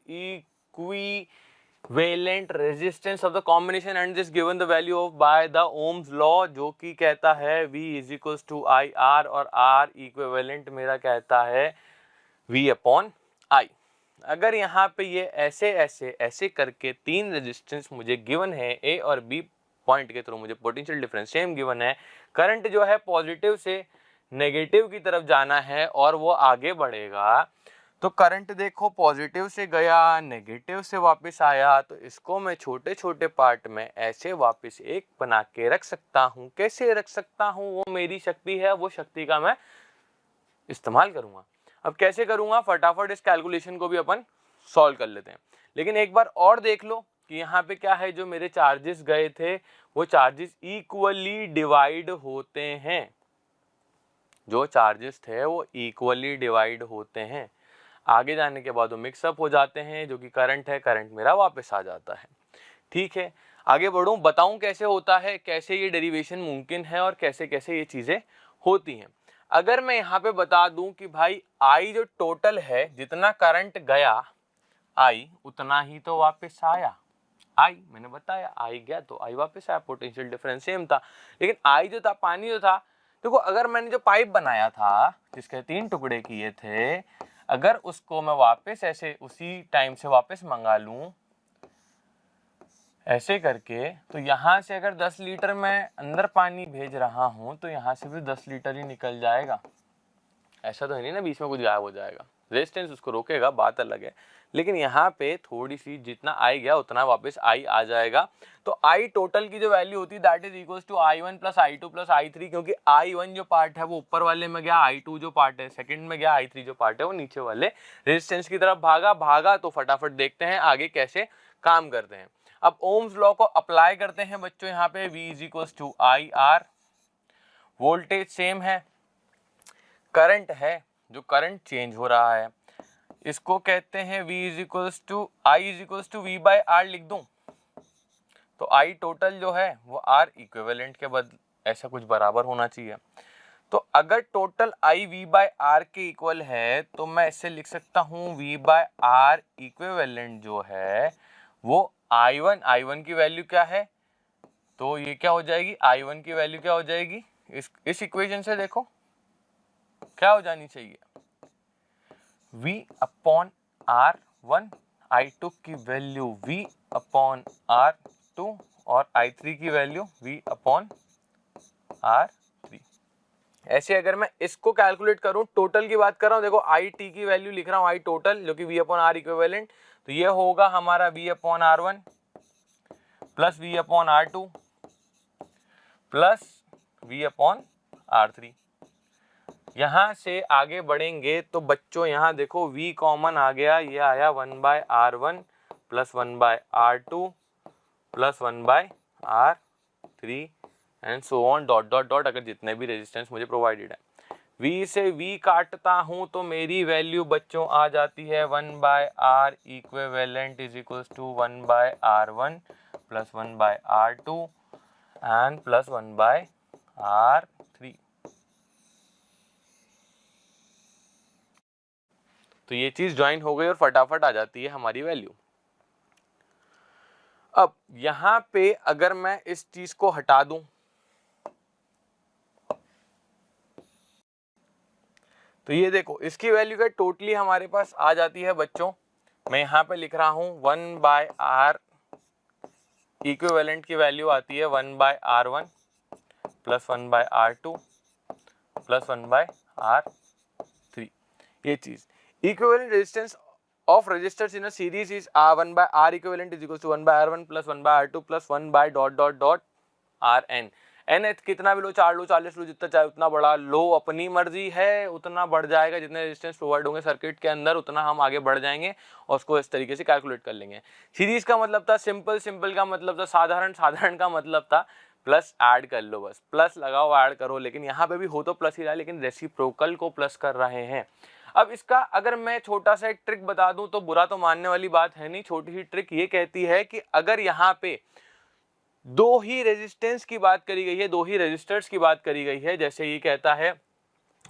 equivalent resistance of the combination and this given the value of by the Ohm's law, जो कि कहता है V is equals to I R, और R इक्विवेलेंट मेरा कहता है V अपॉन आई। अगर यहाँ पे ये ऐसे करके 3 रेजिस्टेंस मुझे गिवन है, A और B पॉइंट के थ्रू मुझे पोटेंशियल डिफरेंस सेम गिवन है, करंट जो है पॉजिटिव से नेगेटिव की तरफ जाना है और वो आगे बढ़ेगा, तो करंट देखो पॉजिटिव से गया, नेगेटिव से वापस आया, तो इसको मैं छोटे छोटे पार्ट में ऐसे वापस एक बना के रख सकता हूँ। कैसे रख सकता हूँ, वो मेरी शक्ति है, वो शक्ति का मैं इस्तेमाल करूंगा। अब कैसे करूंगा, फटाफट इस कैलकुलेशन को भी अपन सॉल्व कर लेते हैं। लेकिन एक बार और देख लो कि यहाँ पे क्या है, जो मेरे चार्जेस गए थे वो चार्जेस इक्वली डिवाइड होते हैं, जो चार्जेस थे वो इक्वली डिवाइड होते हैं। आगे जाने के बाद वो मिक्सअप हो जाते हैं, जो कि करंट है, करंट मेरा वापस आ जाता है। ठीक है, आगे बढ़ूं, बताऊं कैसे होता है, कैसे ये डेरिवेशन मुमकिन है और कैसे कैसे ये चीज़ें होती हैं। अगर मैं यहाँ पे बता दूं कि भाई आई जो टोटल है, जितना करंट गया आई उतना ही तो वापस आया। आई मैंने बताया, आई गया तो आई वापस आया, पोटेंशियल डिफरेंस सेम था। लेकिन आई जो था, पानी जो था, देखो अगर मैंने जो पाइप बनाया था जिसके 3 टुकड़े किए थे, अगर उसको मैं वापस ऐसे उसी टाइम से वापस मंगा लूं ऐसे करके, तो यहाँ से अगर 10 लीटर मैं अंदर पानी भेज रहा हूँ तो यहाँ से भी 10 लीटर ही निकल जाएगा। ऐसा तो है नहीं ना बीच में कुछ गायब हो जाएगा, रेजिस्टेंस उसको रोकेगा, बात अलग है। लेकिन यहाँ पे थोड़ी सी जितना आई गया उतना वापस आई आ जाएगा। तो आई टोटल की जो वैल्यू होती है that is equal to I1 plus I2 plus I3, क्योंकि I1 जो पार्ट है वो ऊपर वाले में गया, I2 जो पार्ट है सेकंड में गया, I3 जो पार्ट है वो नीचे वाले रेजिस्टेंस की तरफ भागा। तो फटाफट देखते हैं आगे कैसे काम करते हैं। अब ओम्स लॉ को अप्लाई करते हैं बच्चों। यहाँ पे V is equal to IR, voltage same है, करंट है, जो करंट चेंज हो रहा है इसको कहते हैं V is equals to I is equals to V by R लिख दूं तो I टोटल जो है वो R इक्विवेलेंट के ऐसा कुछ बराबर होना चाहिए। तो अगर total I V by R के इक्वल है तो मैं इससे लिख सकता हूँ V बाई R इक्विवेलेंट जो है वो I1 की वैल्यू क्या है, तो ये क्या हो जाएगी, I1 की वैल्यू क्या हो जाएगी, इस इक्वेशन से देखो क्या हो जानी चाहिए, V अपॉन R1, I2 की वैल्यू V अपॉन R2 और I3 की वैल्यू V अपॉन R3। ऐसे अगर मैं इसको कैलकुलेट करूं, टोटल की बात कर रहा हूं, देखो IT की वैल्यू लिख रहा हूं I टोटल जो कि V अपॉन R इक्विवेलेंट, तो ये होगा हमारा V upon R1 plus V upon R2 plus V upon R3। यहाँ से आगे बढ़ेंगे तो बच्चों यहाँ देखो V कॉमन आ गया, ये आया 1 by R1 plus 1 by R2 plus 1 by R3 and so on dot dot dot, अगर जितने भी रेजिस्टेंस मुझे प्रोवाइडेड है। V से V काटता हूँ तो मेरी वैल्यू बच्चों आ जाती है 1 by R equivalent is equals to 1 by R1 plus 1 by R2 and plus 1 by R3। तो ये चीज ज्वाइन हो गई और फटाफट आ जाती है हमारी वैल्यू। अब यहां पे अगर मैं इस चीज को हटा दूं तो ये देखो इसकी वैल्यू क्या टोटली हमारे पास आ जाती है बच्चों, मैं यहां पे लिख रहा हूं 1 बाय R इक्विवेलेंट की वैल्यू आती है 1 by R1 plus 1 by R2 plus 1 by R3। ये चीज equivalent resistance of resistors in a series is R1 by R equivalent is equals to 1 by R1 plus 1 by R2 plus 1 by dot dot dot Rn। n कितना भी लो, 4 लो, 40 लो, जितना चाहे उतना बड़ा लो, अपनी मर्जी है, उतना बढ़ जाएगा जितने रेजिस्टेंस प्रोवाइड होंगे सर्किट के अंदर उतना हम आगे बढ़ जाएंगे और उसको इस तरीके से कैलकुलेट कर लेंगे। सीरीज का मतलब था सिंपल, सिंपल का मतलब था साधारण, साधारण का मतलब था प्लस ऐड कर लो, बस प्लस लगाओ ऐड करो। लेकिन यहाँ पे भी हो तो प्लस ही रहा है, लेकिन रेसिप्रोकल को प्लस कर रहे हैं। अब इसका अगर मैं छोटा सा एक ट्रिक बता दूं तो बुरा तो मानने वाली बात है नहीं, छोटी सी ट्रिक ये कहती है कि अगर यहाँ पे दो ही रेजिस्टेंस की बात करी गई है, दो ही रेजिस्टर्स की बात करी गई है, जैसे ये कहता है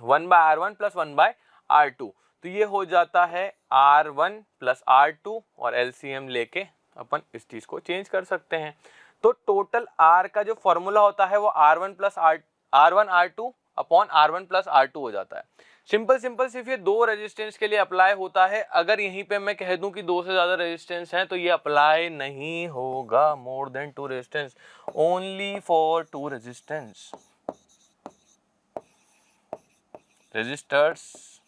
1 by R1 plus 1 by R2, तो ये हो जाता है R1 प्लस R2 और LCM लेके अपन इस चीज को चेंज कर सकते हैं। तो टोटल R का जो फॉर्मूला होता है वो R1 plus R1 R2 upon R1 plus R2 हो जाता है। सिंपल सिंपल सिर्फ ये दो रेजिस्टेंस के लिए अप्लाई होता है। अगर यहीं पे मैं कह दूं कि दो से ज्यादा रेजिस्टेंस हैं तो ये अप्लाई नहीं होगा। More than 2 resistance, only for 2 resistance, resistors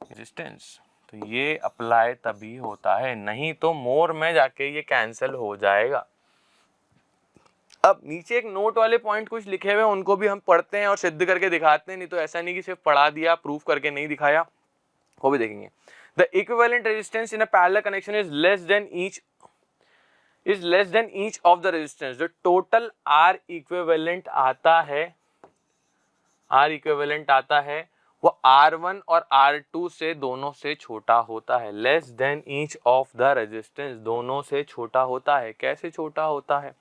resistance, तो ये अप्लाई तभी होता है, नहीं तो मोर में जाके ये कैंसिल हो जाएगा। अब नीचे एक नोट वाले पॉइंट कुछ लिखे हुए हैं, उनको भी हम पढ़ते हैं और सिद्ध करके दिखाते हैं, नहीं तो ऐसा नहीं कि सिर्फ पढ़ा दिया प्रूफ करके नहीं दिखाया, वो भी देखेंगे। The equivalent resistance in a parallel connection is less than each of the resistance. जो टोटल R इक्विवेलेंट आता है वो R1 और R2 से दोनों से छोटा होता है, less than each of the resistance, दोनों से छोटा होता है। कैसे छोटा होता है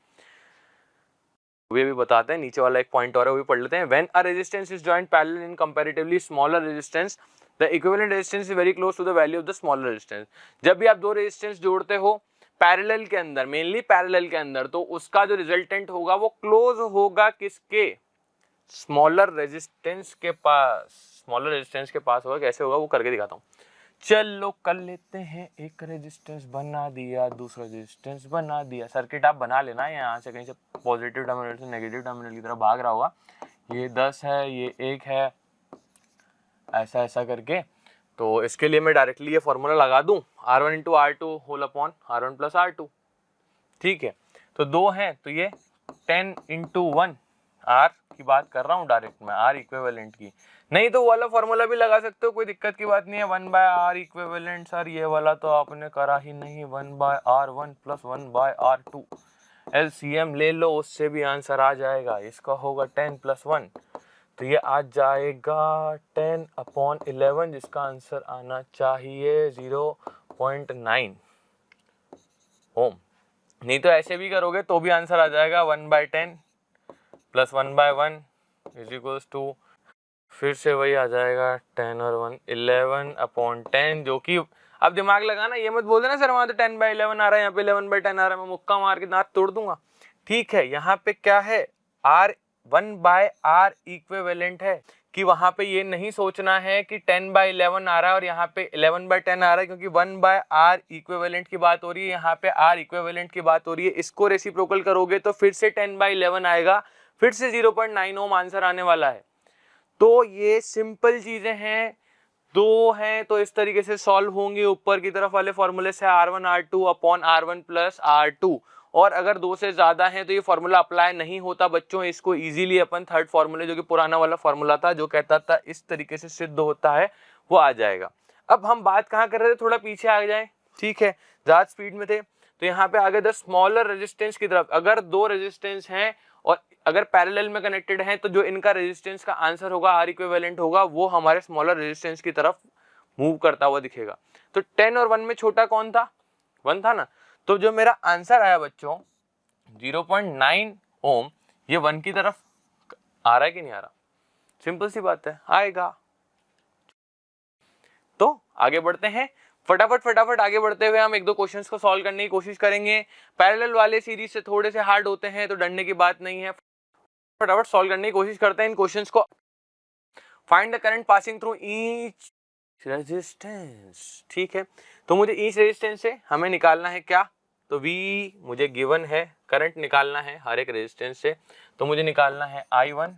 वे भी बताते हैं, नीचे वाला एक पॉइंट और है वो भी पढ़ लेते हैं। When a resistance is joined parallel in comparatively smaller resistance the equivalent resistance is very close to the value of the smaller resistance. जब भी आप दो रेजिस्टेंस जोड़ते हो पैरेलल के अंदर, मेनली पैरेलल के अंदर, तो उसका जो रिजल्टेंट होगा वो क्लोज होगा किसके, स्मॉलर रेजिस्टेंस के पास। स्मॉलर रेजिस्टेंस के पास होगा। कैसे होगा वो करके दिखाता हूँ। चलो कर लेते हैं। एक रेजिस्टेंस बना दिया, दूसरा रेजिस्टेंस बना दिया। सर्किट आप बना लेना, यहाँ से कहीं से पॉजिटिव टर्मिनल से नेगेटिव टर्मिनल की तरफ भाग रहा होगा। ये 10 है, ये 1 है, ऐसा ऐसा करके। तो इसके लिए मैं डायरेक्टली ये फॉर्मूला लगा दूं, R1 into R2 whole upon R1 plus R2। ठीक है, तो 2 हैं तो ये 10 इंटू 1, R की बात कर रहा हूँ डायरेक्ट मैं, R इक्विवेलेंट की। नहीं तो वो वाला फॉर्मूला भी लगा सकते हो, कोई दिक्कत की बात नहीं है। 1 बाय R इक्विवेलेंट, सर ये वाला तो आपने करा ही नहीं। 1 by R1 plus 1 by R2, LCM ले लो, उससे भी आंसर आ जाएगा। इसका होगा 10 प्लस 1, तो ये आ जाएगा 10 अपॉन 11, जिसका आंसर आना चाहिए 0.9 ओम। नहीं तो ऐसे भी करोगे तो भी आंसर आ जाएगा 1 by 10 plus 1 by 1 is equals to, फिर से वही आ जाएगा 10 और 1 11 अपॉन 10, जो कि अब दिमाग लगाना, ये मत बोल देना सर वहाँ तो 10 बाय 11 आ रहा है, यहाँ पे 11 बाय 10 आ रहा है, मैं मुक्का मार के दांत तोड़ दूंगा। ठीक है, यहाँ पे क्या है, R 1 बाय R इक्विवेलेंट है, कि वहां पे ये नहीं सोचना है कि 10 बाय 11 आ रहा है और यहाँ पे 11 बाय 10 आ रहा है, क्योंकि 1 बाय R इक्विवेलेंट की बात हो रही है, यहाँ पे R इक्विवेलेंट की बात हो रही है। इसको रेसिप्रोकल करोगे तो फिर से 10 बाय 11 आएगा, फिर से 0.9 ओम आंसर आने वाला है। तो ये सिंपल चीजें हैं, 2 हैं तो इस तरीके से सॉल्व होंगे ऊपर की तरफ वाले फॉर्मूले से, R1 R2 upon R1 plus R2। और अगर 2 से ज्यादा हैं तो ये फॉर्मूला अप्लाई नहीं होता बच्चों। इसको इजीली अपन थर्ड फॉर्मूले, जो कि पुराना वाला फॉर्मूला था जो कहता था इस तरीके से सिद्ध होता है, वो आ जाएगा। अब हम बात कहाँ कर रहे थे, थोड़ा पीछे आ जाए। ठीक है, ज्यादा स्पीड में थे तो यहाँ पे आगे द स्मॉलर रेजिस्टेंस की तरफ। अगर 2 रेजिस्टेंस हैं और अगर पैरेलल में कनेक्टेड हैं तो जो इनका रेजिस्टेंस का आंसर होगा R इक्विवेलेंट होगा, वो हमारे स्मॉलर रेजिस्टेंस की तरफ मूव करता हुआ दिखेगा। तो 10 और 1 में छोटा कौन था, 1 था ना। तो जो मेरा आंसर आया बच्चों 0.9 ओम, ये 1 की तरफ आ रहा है कि नहीं आ रहा, सिंपल सी बात है, आएगा। तो आगे बढ़ते हैं, फटाफट आगे बढ़ते हुए हम 1-2 क्वेश्चंस को सॉल्व करने की कोशिश करेंगे। पैरेलल वाले सीरीज से थोड़े से हार्ड होते हैं तो डरने की बात नहीं है, फटाफट सॉल्व करने की कोशिश करते हैं इन क्वेश्चंस को। Find the current passing through each resistance. ठीक है, तो मुझे ईच रेजिस्टेंस से हमें निकालना है क्या, तो V मुझे गिवन है, करंट निकालना है हर एक रेजिस्टेंस से, तो मुझे निकालना है I1,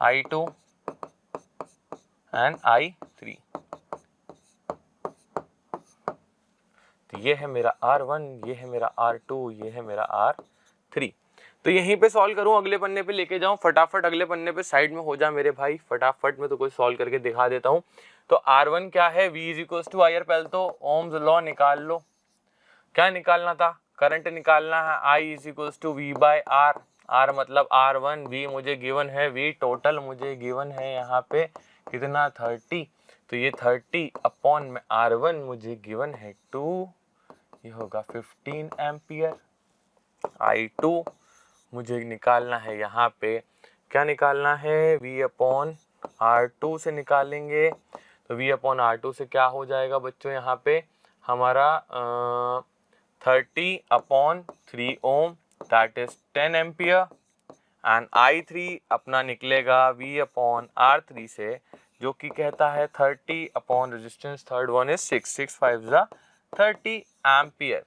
I2 एंड I3। तो ये है मेरा R1, ये है मेरा R2, ये है मेरा R3। तो यहीं पे सॉल्व करूं, अगले पन्ने पे लेके जाऊं, फटाफट अगले पन्ने पे साइड में हो जा मेरे भाई, फटाफट में तो कोई सॉल्व करके दिखा देता हूं। तो R1 क्या है, V is equals to I, पहले तो ओम्स लॉ निकाल लो। क्या निकालना था, करंट निकालना है, I is equals to V by R। R मतलब R1, V मुझे गिवन है, V टोटल मुझे गिवन है यहाँ पे कितना 30, तो ये 30 अपॉन में R1 मुझे गिवन है 2, ये होगा 15 एम्पियर। I2 मुझे निकालना है यहाँ पे, क्या निकालना है, V अपॉन R2 से निकालेंगे, तो V अपॉन R2 से क्या हो जाएगा बच्चों, यहाँ पे हमारा 30 upon 3 ohm that is 10 ampere, and I3 अपना निकलेगा V अपॉन R3 से, जो कि कहता है 30 upon resistance third one is 6 5 30 ampere.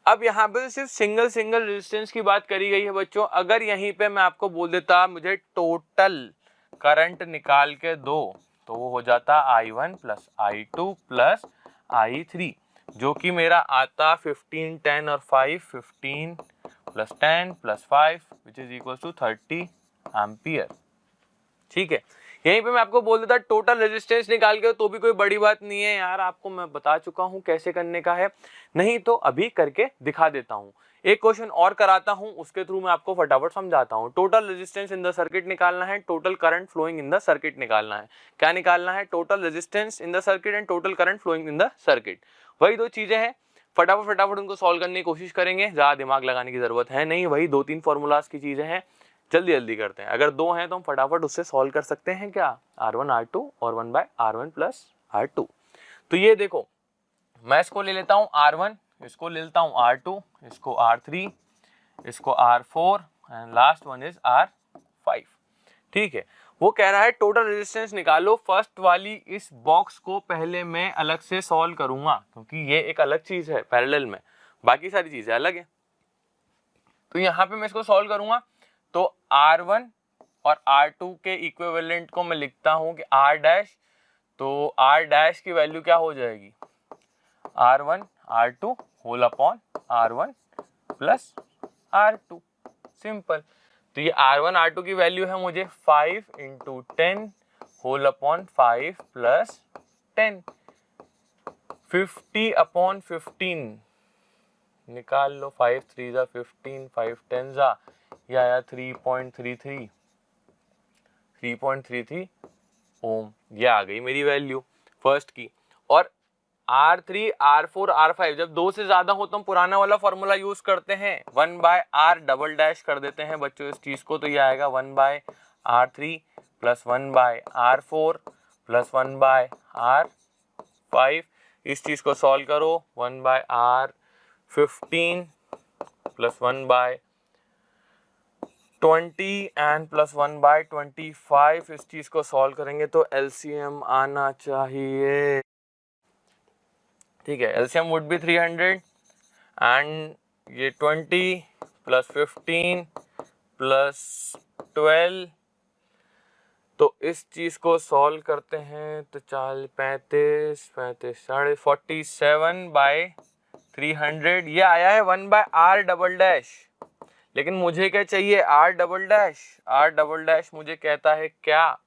अब यहाँ पे सिर्फ सिंगल रेजिस्टेंस की बात करी गई है बच्चों। अगर यहीं पे मैं आपको बोल देता मुझे टोटल करंट निकाल के दो, तो वो हो जाता I1 plus I2 plus I3, जो कि मेरा आता 15 10 और 5, 15 plus 10 plus 5 which is equal to 30 ampere. ठीक है, यहीं पे मैं आपको बोल देता टोटल रेजिस्टेंस निकाल के, तो भी कोई बड़ी बात नहीं है यार, आपको मैं बता चुका हूं कैसे करने का है, नहीं तो अभी करके दिखा देता हूं। एक क्वेश्चन और कराता हूं, उसके थ्रू मैं आपको फटाफट समझाता हूं। Total resistance in the circuit निकालना है, total current flowing in the circuit निकालना है। क्या निकालना है? Total resistance in the circuit and total current flowing in the circuit. वही दो चीजें हैं, फटाफट उनको सॉल्व करने की कोशिश करेंगे, ज्यादा दिमाग लगाने की जरूरत है नहीं, वही 2-3 फॉर्मूलाज की चीजें हैं, जल्दी करते हैं। अगर 2 हैं तो हम फटाफट उससे सॉल्व कर सकते हैं। क्या? R1 R2 और 1/R1 प्लस R2। तो ये देखो, मैं इसको ले लेता हूँ R1, इसको ले लेता हूँ R2, इसको R3, इसको R4 and last one is R5। ठीक है, वो कह रहा है टोटल रेजिस्टेंस निकालो। फर्स्ट वाली इस बॉक्स को पहले मैं अलग से सॉल्व करूंगा, क्योंकि ये एक अलग चीज है पैरेलल में, बाकी सारी चीजें अलग है। तो यहाँ पे मैं इसको सॉल्व करूंगा, तो R1 और R2 के इक्विवेलेंट को मैं लिखता हूं कि R डैश, तो R डैश की वैल्यू क्या हो जाएगी? R1 R2 whole upon R1 plus R2, simple. तो ये R1 R2 की वैल्यू है मुझे 5 into 10 whole upon 5 plus 10, 50 upon 15 निकाल लो, 5 3 जा 15, 5 10 जा, या 3.33 ओम, ये आ गई मेरी वैल्यू फर्स्ट की। और R3 R4 R5 जब 2 से ज्यादा हो तो हम पुराना वाला फॉर्मूला यूज करते हैं, 1/R डबल डैश कर देते हैं बच्चों इस चीज को, तो ये आएगा 1/R3 plus 1/R4 plus 1/R5। इस चीज को सॉल्व करो, 1/R15 प्लस 1/20 एंड प्लस 1/25। इस चीज को सॉल्व करेंगे तो एलसीएम आना चाहिए। ठीक है, एलसीएम वुड बी 300 एंड ये 20 प्लस 15 प्लस 12। तो इस चीज को सॉल्व करते हैं तो 35 साढ़े 47/300, ये आया है 1/R डबल डैश। लेकिन मुझे क्या चाहिए? R double dash. R double dash मुझे कहता है क्या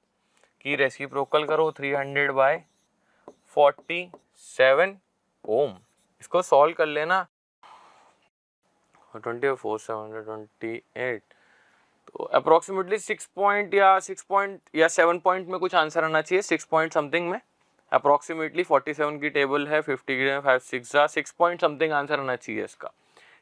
कि रेसिप्रोकल करो 300/47 ओम। इसको सॉल्व कर लेना, 24 728, तो अप्रोक्सीमेटली 6 पॉइंट या 7 पॉइंट में कुछ आंसर आना चाहिए, 6 पॉइंट समथिंग में अप्रोक्सीमेटली। 47 की टेबल है, 50 की 5 6 पॉइंट समथिंग आंसर आना चाहिए इसका।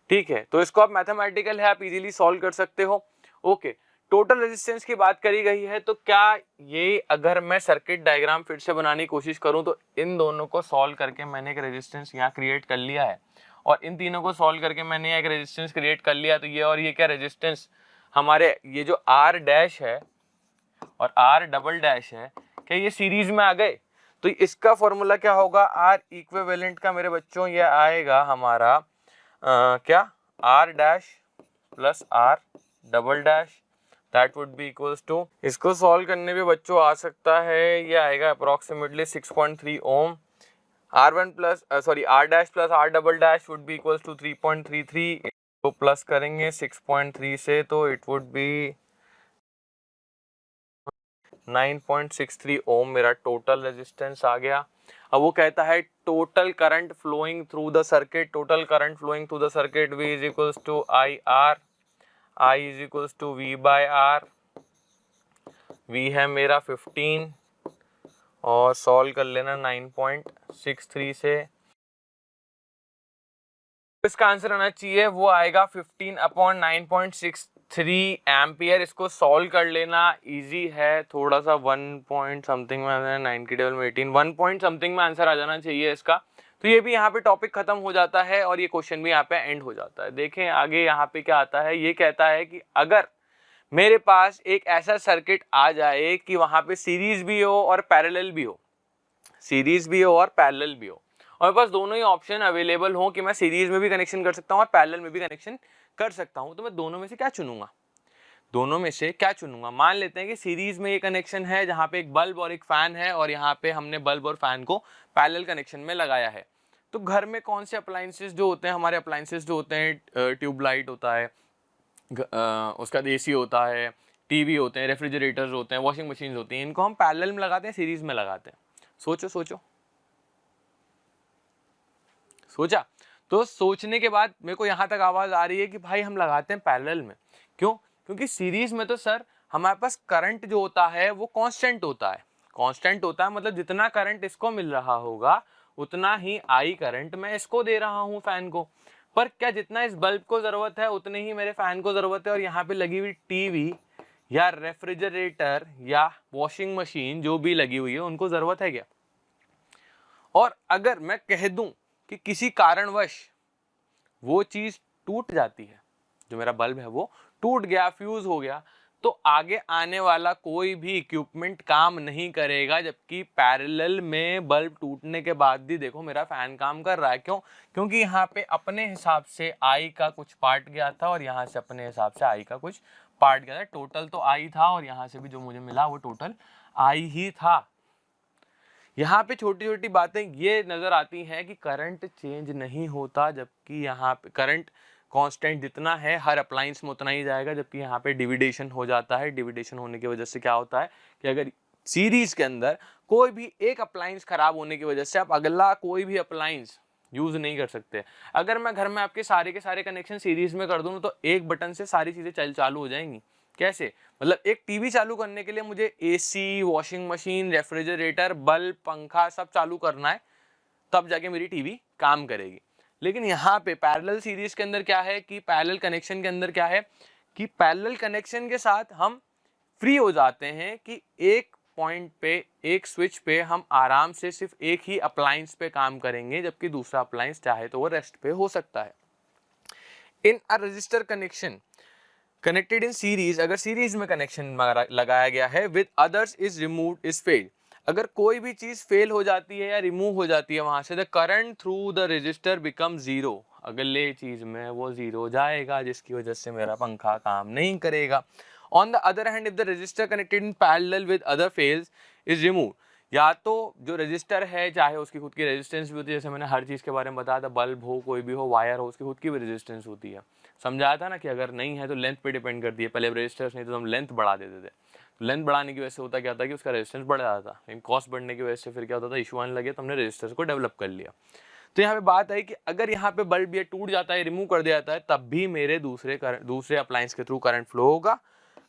ठीक है, तो इसको आप मैथमेटिकल है, आप इजीली सॉल्व कर सकते हो। ओके, टोटल रेजिस्टेंस की बात करी गई है, तो क्या ये अगर मैं सर्किट डायग्राम फिर से बनाने की कोशिश करूं तो इन दोनों को सॉल्व करके मैंने एक रेजिस्टेंस यहाँ क्रिएट कर लिया है, और इन तीनों को सॉल्व करके मैंने एक रेजिस्टेंस क्रिएट कर लिया। तो ये और ये क्या रेजिस्टेंस हमारे, ये जो R डैश है और R डबल डैश है, क्या ये सीरीज में आ गए? तो इसका फॉर्मूला क्या होगा? R इक्विवेलेंट का मेरे बच्चों ये आएगा हमारा क्या? R dash plus R double dash, that would be equals to, इसको सॉल्व करने पे बच्चों आ सकता है, ये आएगा approximately 6.3 ohm. R1 plus R dash plus R double dash would be equals to 3.33, तो प्लस करेंगे 6.3 से तो इट वुड बी 9.63 ओम मेरा टोटल रेजिस्टेंस आ गया। अब वो कहता है total current flowing through the circuit, total current flowing through the circuit V is equals to IR, I is equals to V/R। V है मेरा 15 और सॉल्व कर लेना 9.63 से। इसका आंसर आना चाहिए, वो आएगा 15/9.63 एम्पियर। इसको सॉल्व कर लेना, इजी है थोड़ा सा, 1 पॉइंट समथिंग में 9 की टेबल में 18, 1 पॉइंट समथिंग में आंसर आ जाना चाहिए इसका। तो ये भी यहाँ पे टॉपिक खत्म हो जाता है और ये क्वेश्चन भी यहाँ पे एंड हो जाता है। देखें आगे यहाँ पे क्या आता है, ये कहता है कि अगर मेरे पास एक ऐसा सर्किट आ जाए कि वहां पे सीरीज भी हो और पैरेलल भी हो, सीरीज भी हो और पैरेलल भी हो, और मेरे पास दोनों ही ऑप्शन अवेलेबल हो कि मैं सीरीज में भी कनेक्शन कर सकता हूँ और पैरेलल में भी कनेक्शन कर सकता हूँ, तो मैं दोनों में से क्या चुनूंगा? दोनों में से क्या चुनूंगा? मान लेते हैं कि सीरीज में ये कनेक्शन है जहाँ पे एक बल्ब और एक फैन है, और यहाँ पे हमने बल्ब और फैन को पैरेलल कनेक्शन में लगाया है। तो घर में कौन से अप्लायंसेस जो होते हैं, हमारे अप्लायंसेस जो होते हैं, ट्यूबलाइट होता है, उसका AC होता है, टीवी होते हैं, रेफ्रिजरेटर्स होते हैं, वॉशिंग मशीन होती हैं, इनको हम पैरेलल में लगाते हैं, सीरीज में लगाते हैं। सोचो सोचा, तो सोचने के बाद मेरे को यहाँ तक आवाज आ रही है कि भाई हम लगाते हैं पैरेलल में। क्यों? क्योंकि सीरीज में तो सर हमारे पास करंट जो होता है वो कांस्टेंट होता है। कांस्टेंट होता है मतलब जितना करंट इसको मिल रहा होगा उतना ही आई करंट मैं इसको दे रहा हूँ फैन को। पर क्या जितना इस बल्ब को जरूरत है उतनी ही मेरे फैन को जरूरत है। और यहाँ पे लगी हुई टीवी या रेफ्रिजरेटर या वॉशिंग मशीन जो भी लगी हुई है उनको जरूरत है क्या? और अगर मैं कह दूं कि किसी कारणवश वो चीज टूट जाती है, जो मेरा बल्ब है वो टूट गया, फ्यूज हो गया, तो आगे आने वाला कोई भी इक्विपमेंट काम नहीं करेगा। जबकि पैरेलल में बल्ब टूटने के बाद भी देखो मेरा फैन काम कर रहा है। क्यों? क्योंकि यहाँ पे अपने हिसाब से आई का कुछ पार्ट गया था और यहाँ से अपने हिसाब से आई का कुछ पार्ट गया था। टोटल तो आई था और यहाँ से भी जो मुझे मिला वो टोटल आई ही था। यहाँ पे छोटी छोटी बातें ये नजर आती हैं कि करंट चेंज नहीं होता, जबकि यहाँ पे करंट कांस्टेंट जितना है हर अप्लायंस में उतना ही जाएगा। जबकि यहाँ पे डिविडेशन हो जाता है। डिविडेशन होने की वजह से क्या होता है कि अगर सीरीज के अंदर कोई भी एक अप्लायंस खराब होने की वजह से आप अगला कोई भी अप्लायंस यूज नहीं कर सकते। अगर मैं घर में आपके सारे के सारे कनेक्शन सीरीज में कर दूं तो एक बटन से सारी चीजें चालू हो जाएंगी। कैसे? मतलब एक टीवी चालू करने के लिए मुझे AC, washing machine, refrigerator, bulb, पंखा सब चालू करना है, तब जाके मेरी टीवी काम करेगी। लेकिन यहाँ पे पैरेलल सीरीज के अंदर क्या है कि पैरेलल कनेक्शन के अंदर क्या है कि पैरेलल कनेक्शन के साथ हम फ्री हो जाते हैं कि एक पॉइंट पे, एक स्विच पे हम आराम से सिर्फ एक ही अप्लायंस पे काम करेंगे, जबकि दूसरा अप्लायंस चाहे तो वो रेस्ट पे हो सकता है। In a register connection connected in series, अगर सीरीज में कनेक्शन लगाया गया है with others is removed is failed, अगर कोई भी चीज फेल हो जाती है या रिमूव हो जाती है वहां से, the current through the register become zero, अगले चीज में वो जीरो जाएगा जिसकी वजह से मेरा पंखा काम नहीं करेगा। On the other hand if the register connected in parallel with other fails is remove, या तो जो रजिस्टर है चाहे उसकी खुद की रेजिस्टेंस भी होती है, जैसे मैंने हर चीज के बारे में बताया था, बल्ब हो, कोई भी हो, वायर हो, उसकी खुद की भी रेजिस्टेंस होती है। समझाया था ना कि अगर नहीं है तो लेंथ पे डिपेंड करती है। पहले रेजिस्टर्स नहीं तो हम लेंथ बढ़ा देते थे, तो लेंथ बढ़ाने की वजह से होता क्या था कि उसका रेजिस्टेंस बढ़ जाता था। लेकिन कॉस्ट बढ़ने की वजह से फिर क्या होता था, इशू आने लगे, तो हमने रेजिस्टर्स को डेवलप कर लिया। तो यहाँ पे बात है कि अगर यहाँ पे बल्ब ये टूट जाता है, रिमूव कर दिया जाता है, तब भी मेरे दूसरे अप्लायंस के थ्रू करंट फ्लो होगा।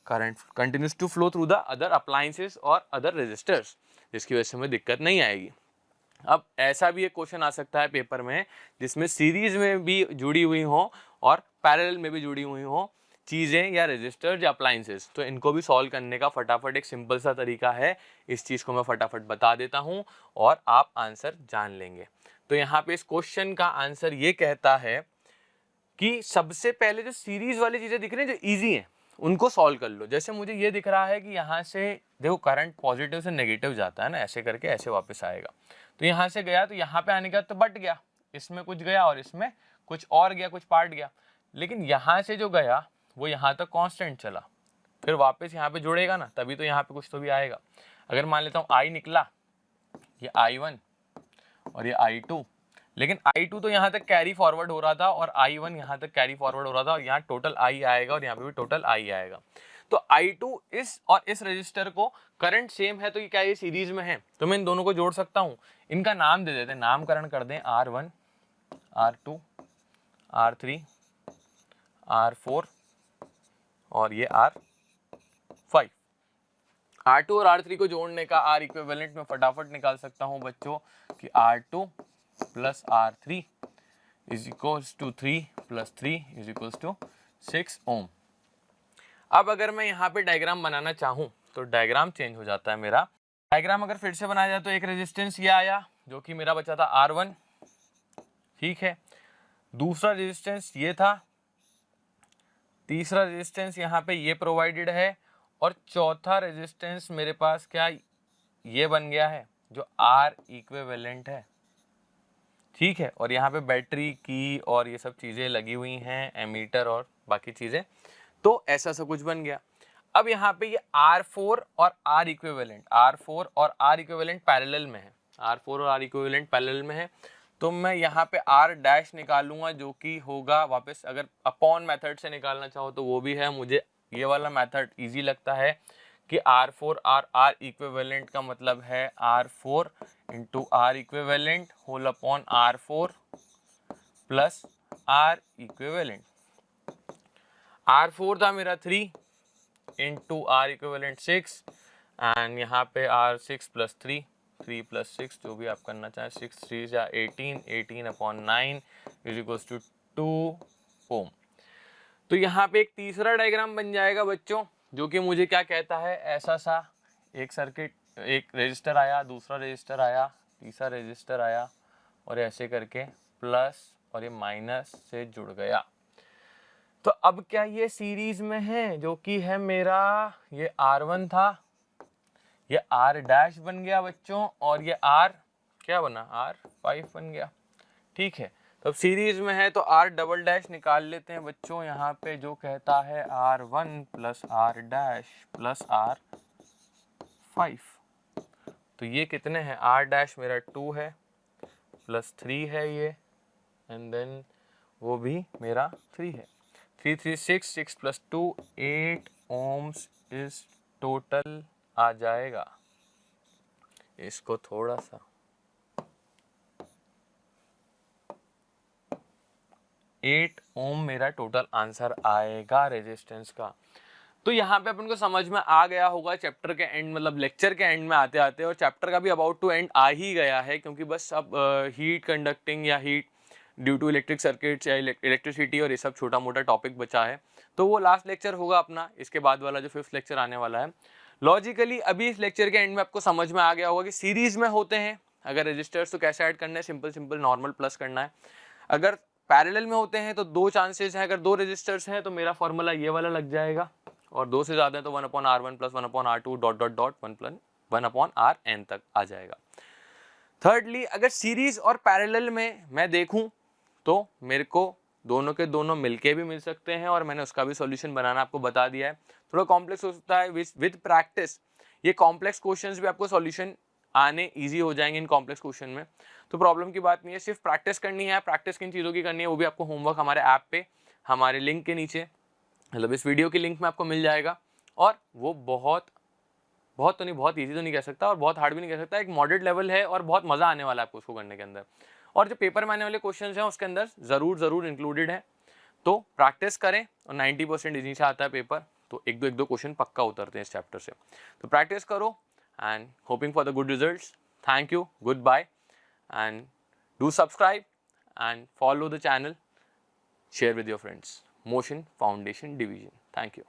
Current continues to flow through the other appliances और अदर रेजिस्टर्स, जिसकी वजह से हमें दिक्कत नहीं आएगी। अब ऐसा भी एक क्वेश्चन आ सकता है पेपर में जिसमें सीरीज में भी जुड़ी हुई हो और पैरेलल में भी जुड़ी हुई हो चीजें या रजिस्टर या अप्लायंसेस, तो इनको भी सॉल्व करने का फटाफट एक सिंपल सा तरीका है। इस चीज को मैं फटाफट बता देता हूं और आप आंसर जान लेंगे। तो यहाँ पे इस क्वेश्चन का आंसर ये कहता है कि सबसे पहले जो सीरीज वाली चीजें दिख रही हैं जो इजी हैं उनको सॉल्व कर लो। जैसे मुझे ये दिख रहा है कि यहाँ से देखो करंट पॉजिटिव से नेगेटिव जाता है ना, ऐसे करके ऐसे वापस आएगा। तो यहाँ से गया तो यहाँ पे आने के बाद तो बट गया, इसमें कुछ गया और इसमें कुछ और गया, कुछ पार्ट गया। लेकिन यहाँ से जो गया वो यहाँ तक कांस्टेंट चला, फिर वापस यहाँ पे जुड़ेगा ना, तभी तो यहाँ पे कुछ तो भी आएगा। अगर मान लेता हूँ आई निकला, ये I1 और ये I2, लेकिन I2 तो यहाँ तक कैरी फॉरवर्ड हो रहा था और I1 यहाँ तक कैरी फॉरवर्ड हो रहा था, और यहाँ टोटल I आएगा और यहाँ पे भी टोटल I आएगा। तो I2 इस और इस रजिस्टर को करंट सेम है, तो ये क्या ये सीरीज में है, तो मैं इन दोनों को जोड़ सकता हूँ। इनका नाम दे देते हैं, नामकरण कर दें R1, R2, R3, R4 और ये R5। R2 और R3 को जोड़ने का R इक्विवेलेंट में फटाफट निकाल सकता हूँ बच्चों कि R2 plus R3 is equals to 3 plus 3 is equals to 6 ohm. अब अगर मैं यहाँ पे डायग्राम बनाना चाहूँ तो डायग्राम चेंज हो जाता है मेरा। डायग्राम अगर फिर से बनाया जाए तो एक रेजिस्टेंस ये आया जो कि मेरा बचा था R1, ठीक है। दूसरा रेजिस्टेंस ये था, तीसरा रेजिस्टेंस यहाँ पे ये प्रोवाइडेड है, और चौथा रेजिस्टेंस मेरे पास क्या ये बन गया है जो R इक्विवेलेंट है, ठीक है। और यहाँ पे बैटरी की और ये सब चीज़ें लगी हुई हैं, एमीटर और बाकी चीज़ें, तो ऐसा सब कुछ बन गया। अब यहाँ पे ये R4 और R इक्विवेलेंट, R4 और R इक्विवेलेंट पैरेलल में है, R4 और R इक्विवेलेंट पैरेलल में है, तो मैं यहाँ पे R डैश निकालूंगा जो कि होगा वापस, अगर अपॉन मेथड से निकालना चाहो तो वो भी है, मुझे ये वाला मेथड इजी लगता है कि R4 और R इक्विवेलेंट का मतलब है R4 into R equivalent whole upon R4 plus R equivalent. R4 था मेरा 3 इंटू आर इक्विवेलेंट 6 एंड यहाँ पे R6 प्लस 3 प्लस 6 जो भी आप करना चाहें, 6 3 या 18/9 इज इक्वल्स टू 2 ओम। तो यहाँ पे एक तीसरा डायग्राम बन जाएगा बच्चों, जो कि मुझे क्या कहता है, ऐसा सा एक सर्किट, एक रेजिस्टर आया, दूसरा रेजिस्टर आया, तीसरा रेजिस्टर आया और ऐसे करके प्लस और ये माइनस से जुड़ गया। तो अब क्या ये सीरीज में है, जो कि है मेरा ये R1 था, ये R डैश बन गया बच्चों और ये R क्या बना, R5 बन गया। ठीक है, तो अब सीरीज में है तो R डबल डैश निकाल लेते हैं बच्चों, यहाँ पे जो कहता है R1 plus R dash plus R5। तो ये कितने हैं, R डैश मेरा 2 है प्लस 3 है ये, एंड देन वो भी मेरा 3 है। 3 3 6 6 प्लस 2 8 ओम्स इस टोटल आ जाएगा। इसको थोड़ा सा 8 ओम मेरा टोटल आंसर आएगा रेजिस्टेंस का। तो यहाँ पे अपन को समझ में आ गया होगा चैप्टर के एंड, मतलब लेक्चर के एंड में आते आते, और चैप्टर का भी अबाउट टू एंड आ ही गया है, क्योंकि बस अब हीट कंडक्टिंग या heat due to electric circuits या इलेक्ट्रिसिटी और ये सब छोटा मोटा टॉपिक बचा है। तो वो लास्ट लेक्चर होगा अपना, इसके बाद वाला जो 5th लेक्चर आने वाला है। लॉजिकली अभी इस लेक्चर के एंड में आपको समझ में आ गया होगा कि सीरीज में होते हैं अगर रजिस्टर्स तो कैसे ऐड करना है, सिंपल नॉर्मल प्लस करना है। अगर पैरेलल में होते हैं तो 2 चांसेस हैं, अगर 2 रजिस्टर्स हैं तो मेरा फॉर्मूला ये वाला लग जाएगा, और 2 से ज़्यादा है तो 1/R1 plus 1/R2 dot dot dot 1/Rn तक आ जाएगा। थर्डली, अगर सीरीज और पैरेलल में मैं देखूं तो मेरे को दोनों के दोनों मिलके भी मिल सकते हैं, और मैंने उसका भी सॉल्यूशन बनाना आपको बता दिया है। थोड़ा कॉम्प्लेक्स होता है, विद प्रैक्टिस ये कॉम्प्लेक्स क्वेश्चंस भी आपको सॉल्यूशन आने इजी हो जाएंगे इन कॉम्प्लेक्स क्वेश्चन में। तो प्रॉब्लम की बात नहीं है, सिर्फ प्रैक्टिस करनी है। प्रैक्टिस किन चीज़ों की करनी है, वो भी आपको होमवर्क हमारे ऐप पे, हमारे लिंक के नीचे, मतलब इस वीडियो के लिंक में आपको मिल जाएगा। और वो बहुत तो नहीं, बहुत ईजी तो नहीं कह सकता और बहुत हार्ड भी नहीं कह सकता, एक मॉडरेट लेवल है और बहुत मज़ा आने वाला है आपको उसको करने के अंदर। और जो पेपर में आने वाले क्वेश्चन हैं उसके अंदर ज़रूर इंक्लूडेड है। तो प्रैक्टिस करें, और 90% इजी से आता है पेपर, तो एक दो क्वेश्चन पक्का उतरते हैं इस चैप्टर से। तो प्रैक्टिस करो and hoping for the good results. Thank you, goodbye, and do subscribe and follow the channel, share with your friends. Motion Foundation Division. Thank you.